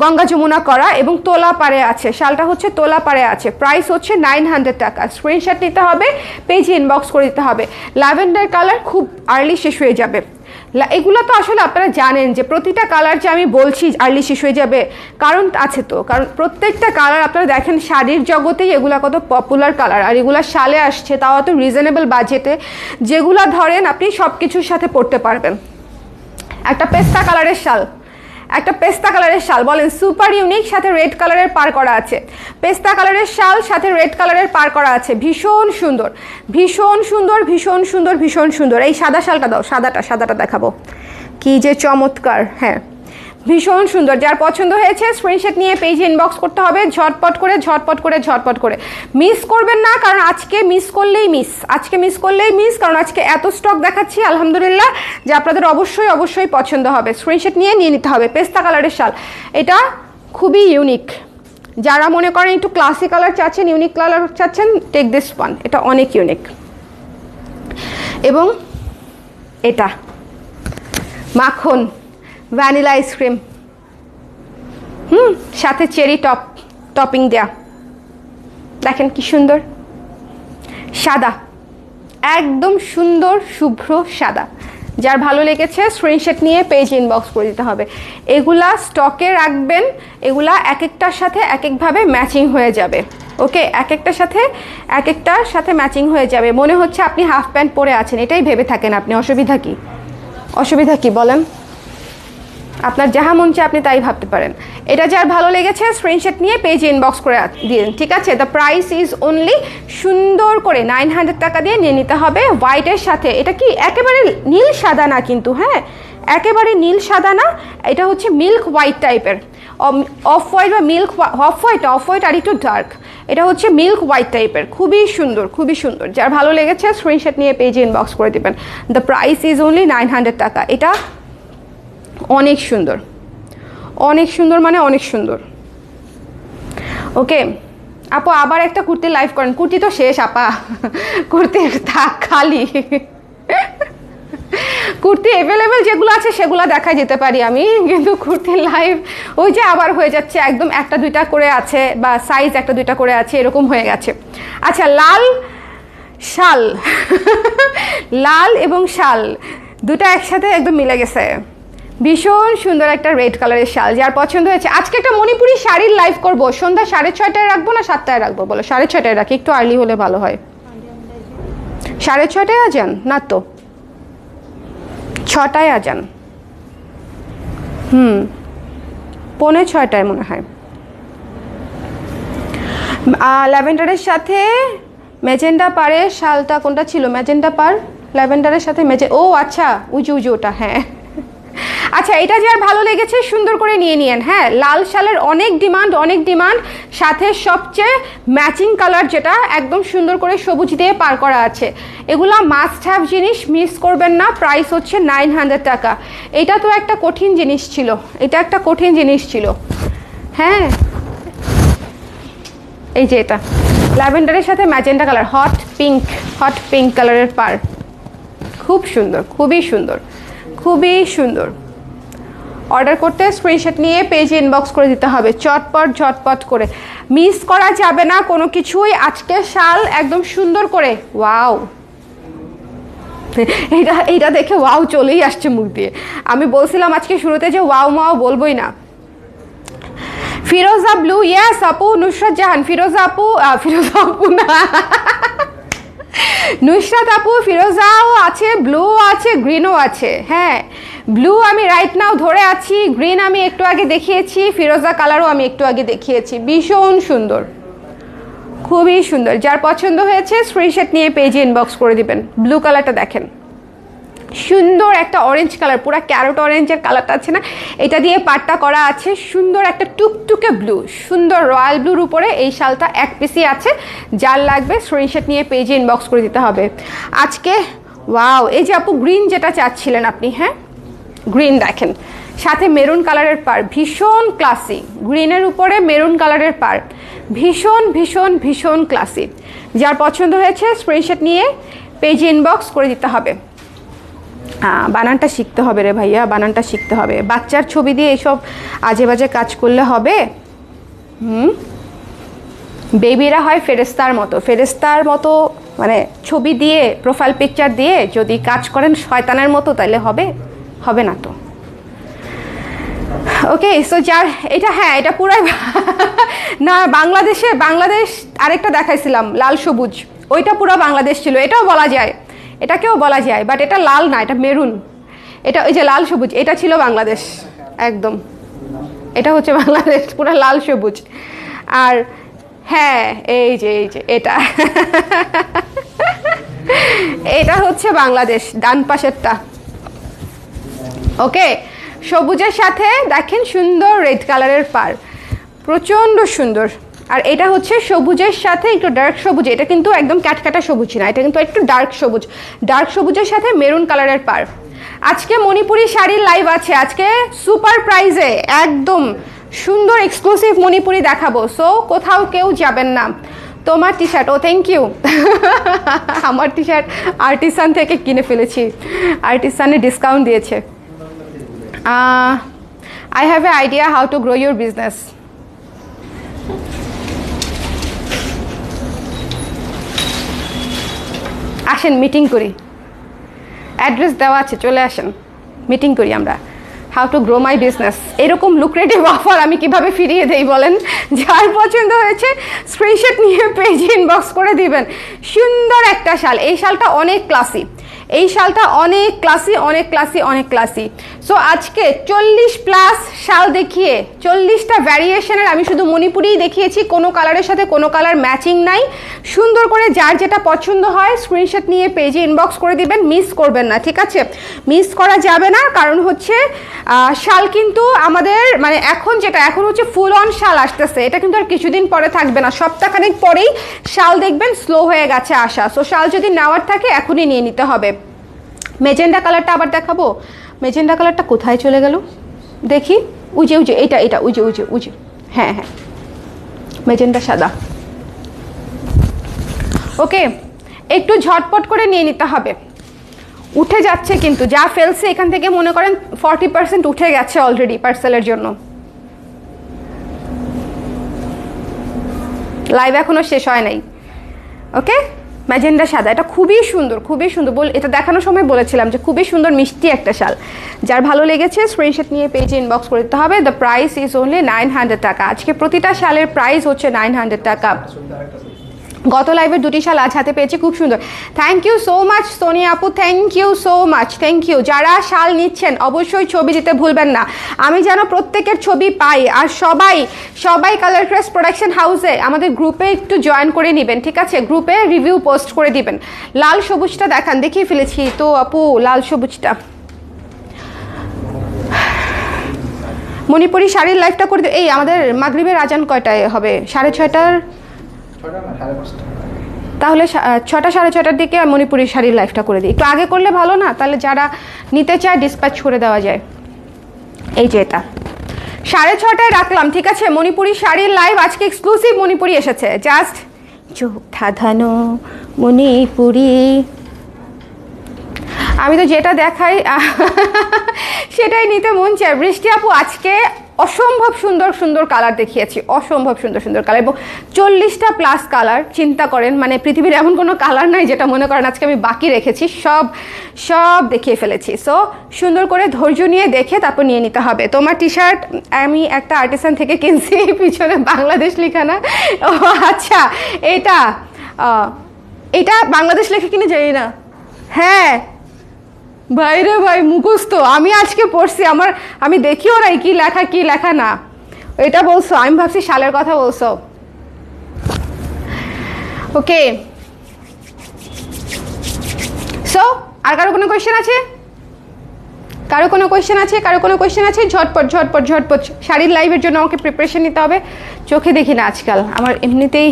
গঙ্গা যমুনা করা এবং তোলা পাড়ে আছে। শালটা হচ্ছে তোলা পাড়ে আছে। প্রাইস হচ্ছে 900 টাকা। স্ক্রিনশট নিতে হবে, পেজে ইনবক্স করে দিতে হবে। ল্যাভেন্ডার কালার খুব আর্লি শেষ হয়ে যাবে। এগুলো তো আসলে আপনারা জানেন যে প্রতিটা কালার যে আমি বলছি আর্লি শেষ হয়ে যাবে, কারণ আছে তো, কারণ প্রত্যেকটা কালার আপনারা দেখেন শাড়ির জগতেই এগুলা কত পপুলার কালার, আর এগুলা শালে আসছে, তাও অত রিজনেবল বাজেটে, যেগুলা ধরেন আপনি সব কিছুর সাথে পরতে পারবেন। একটা পেস্তা কালারের শাল, একটা পেস্তা কালারের শাল, বলেন সুপার ইউনিক, সাথে রেড কালারের পার করা আছে। পেস্তা কালারের শাল সাথে রেড কালারের পার করা আছে, ভীষণ সুন্দর, ভীষণ সুন্দর, ভীষণ সুন্দর, ভীষণ সুন্দর। এই সাদা শালটা দাও, সাদাটা দেখাবো, কি যে চমৎকার। হ্যাঁ, ভীষণ সুন্দর। যার পছন্দ হয়েছে স্ক্রিনশট নিয়ে পেজে ইনবক্স করতে হবে, ঝটপট করে ঝটপট করে ঝটপট করে। মিস করবেন না, কারণ আজকে মিস করলেই মিস, আজকে মিস করলেই মিস, কারণ আজকে এত স্টক দেখাচ্ছি আলহামদুলিল্লাহ যে আপনাদের অবশ্যই অবশ্যই পছন্দ হবে। স্ক্রিনশট নিয়ে নিতে হবে। পেস্তা কালারের শাল, এটা খুবই ইউনিক। যারা মনে করেন একটু ক্লাসিক কালার চাচ্ছেন, ইউনিক কালার চাচ্ছেন, টেক দিস ওয়ান, এটা অনেক ইউনিক। এবং এটা মাখন ভ্যানিলা আইসক্রিম, সাথে চেরি টপিং দেয়া, দেখেন কি সুন্দর, সাদা, একদম সুন্দর শুভ্র সাদা। যার ভালো লেগেছে স্ক্রিনশট নিয়ে পেজ ইনবক্স করে দিতে হবে। এগুলা স্টকে রাখবেন, এগুলা এক একটার সাথে এক একভাবে ম্যাচিং হয়ে যাবে। ওকে, এক একটার সাথে ম্যাচিং হয়ে যাবে। মনে হচ্ছে আপনি হাফ প্যান্ট পরে আছেন, এটাই ভেবে থাকেন আপনি। অসুবিধা কি বলেন? আপনার যাহা মন চায় আপনি তাই ভাবতে পারেন। এটা যার ভালো লেগেছে স্ক্রিনশট নিয়ে পেজে ইনবক্স করে দিন, ঠিক আছে? দ্য প্রাইস ইজ অনলি সুন্দর করে 900 টাকা দিয়ে নিয়ে নিতে হবে হোয়াইটের সাথে। এটা কি একেবারে নীল সাদা না কিন্তু, হ্যাঁ, একেবারে নীল সাদা না, এটা হচ্ছে মিল্ক হোয়াইট টাইপের, অফ হোয়াইট বা মিল্ক অফ হোয়াইট আর একটু ডার্ক, এটা হচ্ছে মিল্ক হোয়াইট টাইপের, খুবই সুন্দর, খুবই সুন্দর। যার ভালো লেগেছে স্ক্রিনশট নিয়ে পেজে ইনবক্স করে দেবেন। দ্য প্রাইস ইজ অনলি 900 টাকা। এটা অনেক সুন্দর, অনেক সুন্দর, মানে অনেক সুন্দর। ওকে আপু, আবার একটা কুর্তি লাইভ করেন। কুর্তি তো শেষ আপা, কুর্তি থাক খালি। কুর্তি অ্যাভেলেবেল যেগুলো আছে সেগুলো দেখা যেতে পারি আমি, কিন্তু কুর্তি লাইভ ওই যে আবার হয়ে যাচ্ছে, একদম একটা দুইটা করে আছে, বা সাইজ একটা দুইটা করে আছে, এরকম হয়ে গেছে। আচ্ছা, লাল শাল, লাল এবং শাল দুটা একসাথে একদম মিলে গেছে। ভীষণ সুন্দর একটা রেড কালারের শাল। যার পছন্দ হয়েছে, আজকে একটা মণিপুরি শাড়ির লাইভ করবো। সন্ধ্যা 6:30টায় রাখবো না 7টায় রাখবো বলো? 6:30টায় রাখি, একটু আর্লি হলে ভালো হয়। 6:30টায় আজান না তো, 6টায় আজান, 5:45টায় মনে হয়। ল্যাভেন্ডারের সাথে ম্যাজেন্ডা পাড়ের শালটা কোনটা ছিল? ম্যাজেন্ডা পাড় ল্যাভেন্ডারের সাথে ও আচ্ছা, উজু ওটা, হ্যাঁ। আচ্ছা, এটা যার ভালো লেগেছে সুন্দর করে নিয়ে নিয়েন। হ্যাঁ, লাল শালের অনেক ডিমান্ড, সাথে সবচেয়ে ম্যাচিং কালার যেটা একদম সুন্দর করে সবুজ দিয়ে পার করা আছে। এগুলা মাস্ট হ্যাভ জিনিস, মিস করবেন না। প্রাইস হচ্ছে 900 টাকা। এটা তো একটা কঠিন জিনিস ছিল, এটা একটা কঠিন জিনিস ছিল। হ্যাঁ, এই যে এটা ল্যাভেন্ডারের সাথে ম্যাজেন্ডা কালার, হট পিঙ্ক কালারের পার, খুব সুন্দর, খুবই সুন্দর, খুবই সুন্দর। অর্ডার করতে স্ক্রিনশট নিয়ে পেজে ইনবক্স করে দিতে হবে, ঝটপট করে। মিস করা যাবে না কোনো কিছুই। আজকে শাল একদম সুন্দর করে, ওয়াও, এইটা দেখে ওয়াও চলেই আসছে মুখ দিয়ে। আমি বলছিলাম আজকে শুরুতে যে ওয়াও মাও বলবোই না। ফিরোজা ব্লু, ইয়েস আপু। নুসরাত জাহান, ফিরোজা আপু, ফিরোজা আপু না, নুসরাত আপু, ফিরোজাও আছে, ব্লু আছে, গ্রিনও আছে। হ্যাঁ, ব্লু আমি রাইট নাও ধরে আছি, গ্রিন আমি একটু আগে দেখিয়েছি, ফিরোজা কালারও আমি একটু আগে দেখিয়েছি। ভীষণ সুন্দর, খুবই সুন্দর। যার পছন্দ হয়েছে স্ক্রিনশট নিয়ে পেজে ইনবক্স করে দিবেন। ব্লু কালারটা দেখেন, সুন্দর একটা অরেঞ্জ কালার, পুরো ক্যারট অরেঞ্জের কালারটা আছে না, এটা দিয়ে পাটটা করা আছে। সুন্দর একটা টুকটুকে ব্লু, সুন্দর রয়্যাল ব্লুর উপরে এই শালটা এক পিসি আছে। যার লাগবে স্ক্রিনশট নিয়ে পেজে ইনবক্স করে দিতে হবে আজকে। ওয়াও, এই যে আপু গ্রিন যেটা চাচ্ছিলেন আপনি, হ্যাঁ গ্রিন দেখেন, সাথে মেরুন কালারের পার, ভীষণ ক্লাসি। গ্রিনের উপরে মেরুন কালারের পার, ভীষণ ভীষণ ভীষণ ক্লাসি। যার পছন্দ হয়েছে স্ক্রিনশট নিয়ে পেজে ইনবক্স করে দিতে হবে। বানানটা শিখতে হবে রে ভাইয়া, বানানটা শিখতে হবে। বাচ্চার ছবি দিয়ে এইসব আজে বাজে কাজ করলে হবে? বেবিরা হয় ফেরেস্তার মতো, ফেরেস্তার মতো মানে ছবি দিয়ে প্রোফাইল পিকচার দিয়ে যদি কাজ করেন শয়তানের মতো, তাহলে হবে? হবে না তো। ওকে, সো যার এটা, হ্যাঁ এটা পুরাই না, বাংলাদেশ আরেকটা দেখাইছিলাম লাল সবুজ, ওইটা পুরো বাংলাদেশ ছিল, এটাও বলা যায়, এটাকেও বলা যায়, বাট এটা লাল না, এটা মেরুন। এটা ওই যে লাল সবুজ, এটা ছিল বাংলাদেশ একদম, এটা হচ্ছে বাংলাদেশ পুরো লাল সবুজ। আর হ্যাঁ এই যে এটা এটা হচ্ছে বাংলাদেশ, ডান পাশেরটা। ওকে, সবুজের সাথে দেখেন সুন্দর রেড কালারের পার, প্রচণ্ড সুন্দর। আর এটা হচ্ছে সবুজের সাথে একটু ডার্ক সবুজ, এটা কিন্তু একদম ক্যাটকাটা সবুজ না, এটা কিন্তু একটু ডার্ক সবুজ, ডার্ক সবুজের সাথে মেরুন কালারের পার। আজকে মণিপুরি শাড়ির লাইভ আছে, আজকে সুপার প্রাইজে একদম সুন্দর এক্সক্লুসিভ মণিপুরি দেখাবো। সো কোথাও কেউ যাবেন না। তোমার টি শার্ট, ও থ্যাংক ইউ। আমার টি শার্ট আর্টিসান থেকে কিনে ফেলেছি, আর্টিসানে ডিসকাউন্ট দিয়েছে। I have an idea how to grow your business. আসেন মিটিং করি, অ্যাড্রেস দেওয়া আছে, চলে আসেন মিটিং করি আমরা। How to grow my business, এরকম লুক্রেটিভ অফার আমি কিভাবে ফিরিয়ে দেই বলেন? যার পছন্দ হয়েছে স্ক্রিনশট নিয়ে পেজে ইনবক্স করে দিবেন। সুন্দর একটা শাল, এই শালটা অনেক ক্লাসি, এই শালটা অনেক ক্লাসি, অনেক ক্লাসি, অনেক ক্লাসি। সো আজকে 40+ শাল দেখিয়ে 40টা ভ্যারিয়েশনের আমি শুধু মণিপুরেই দেখিয়েছি, কোনো কালারের সাথে কোনো কালার ম্যাচিং নাই। সুন্দর করে যার যেটা পছন্দ হয় স্ক্রিনশট নিয়ে পেজে ইনবক্স করে দিবেন, মিস করবেন না, ঠিক আছে? মিস করা যাবে না, কারণ হচ্ছে শাল কিন্তু আমাদের মানে এখন হচ্ছে ফুল অন শাল আসতেছে, এটা কিন্তু আর কিছুদিন পরে থাকবে না, সপ্তাহখানেক পরেই শাল দেখবেন স্লো হয়ে গেছে আসা। সো শাল যদি নেওয়ার থাকে এখনই নিয়ে নিতে হবে। মেজেন্ডা কালারটা আবার দেখাবো, মেজেন্ডা কালারটা কোথায় চলে গেল দেখি, উজে এটা উজে, হ্যাঁ মেজেন্ডা সাদা। ওকে, একটু ঝটপট করে নিয়ে নিতে হবে, উঠে যাচ্ছে কিন্তু, যা ফেলছে এখান থেকে মনে করেন 40% উঠে গেছে অলরেডি পার্সেলের জন্য। লাইভ এখনো শেষ হয় নাই। ওকে, ম্যাজেন্ডা সাদা, এটা খুবই সুন্দর, খুবই সুন্দর। এটা দেখানোর সময় বলেছিলাম যে খুবই সুন্দর মিষ্টি একটা শাল। যার ভালো লেগেছে স্ক্রিনশট নিয়ে পেজে ইনবক্স করতে হবে। দ্য প্রাইস ইজ অনলি 900 টাকা। আজকে প্রতিটা শালের প্রাইস হচ্ছে 900 টাকা। গত লাইভের দুটি শাল আজ হাতে পেয়েছি, খুব সুন্দর। Thank you so much Sonia আপু, thank you so much, thank you. যারা শাল নিচ্ছেন অবশ্যই ছবি দিতে ভুলবেন না, আমি যেন প্রত্যেকের ছবি পাই। আর সবাই কালার ক্রেস্ট প্রোডাকশন হাউসে আমাদের গ্রুপে একটু জয়েন করে নেবেন, ঠিক আছে? গ্রুপে রিভিউ পোস্ট করে দিবেন। লাল সবুজটা দেখান, দেখিয়ে ফেলেছি তো আপু লাল সবুজটা। মণিপুরি শাড়ির লাইভটা করে এই আমাদের মাগরিবের আজান কয়টায় হবে? 6:30টার, তাহলে 6টা 6:30টার দিকে মণিপুরি শাড়ির লাইভটা করে দিই। একটু আগে করলে ভালো না? তাহলে যারা নিতে চায় ডিসপ্যাচ করে দেওয়া যায়। এই যে এটা 6:30টায় রাখলাম, ঠিক আছে? মণিপুরি শাড়ির লাইভ আজকে এক্সক্লুসিভ মণিপুরি এসেছে, জাস্ট চোখ ধাঁধানো মণিপুরি। আমি তো যেটা দেখাই সেটাই নিতে মন চায়। বৃষ্টি আপু আজকে অসম্ভব সুন্দর সুন্দর কালার দেখিয়েছি, অসম্ভব সুন্দর সুন্দর কালার, এবং 40টা প্লাস কালার। চিন্তা করেন, মানে পৃথিবীর এমন কোনো কালার নাই যেটা মনে করেন আজকে আমি বাকি রেখেছি, সব সব দেখিয়ে ফেলেছি। সো সুন্দর করে ধৈর্য নিয়ে দেখে তারপর নিয়ে নিতে হবে। তোমার টি শার্ট আমি একটা আর্টিসান থেকে কিনছি, পিছনে বাংলাদেশ লেখা না। ও আচ্ছা, এটা এটা বাংলাদেশ লেখা কিনে জানি না। হ্যাঁ ভাই রে ভাই, মুখস্থ আমি আজকে পড়ছি, আমি দেখিও নাই কি লেখা না। এটা বলছো, আমি ভাবছি শালের কথা বলছো। ওকে, সো আর কারো কোনো কোয়েশ্চেন আছে? কারো কোনো কোয়েশ্চেন আছে? ঝটপট। শাড়ির লাইভের জন্য আমাকে প্রিপারেশন নিতে হবে। চোখে দেখি না আজকাল, আমার এমনিতেই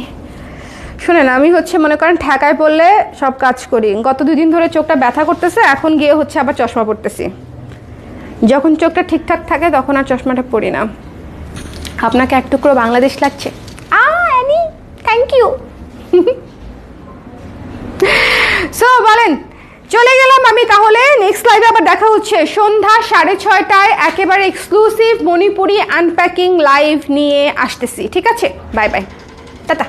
শুনেন, আমি মনে করেন ঠেকায় পড়লে সব কাজ করি। গত 2 দিন ধরে চোখটা ব্যথা করতেছে, এখন গিয়ে আবার চশমা পড়তেছি। যখন চোখটা ঠিকঠাক থাকে তখন আর চশমাটা পরি না। আপনাকে এক টুকরো বাংলাদেশ লাগছে? Annie, thank you. সো বলেন, চলে গেলাম আমি তাহলে। নেক্সট লাইভে আবার দেখা হচ্ছে সন্ধ্যা 6:30টায়, একেবারে এক্সক্লুসিভ মণিপুরি আনপ্যাকিং লাইভ নিয়ে আসতেছি। ঠিক আছে, বাই বাই, টাটা।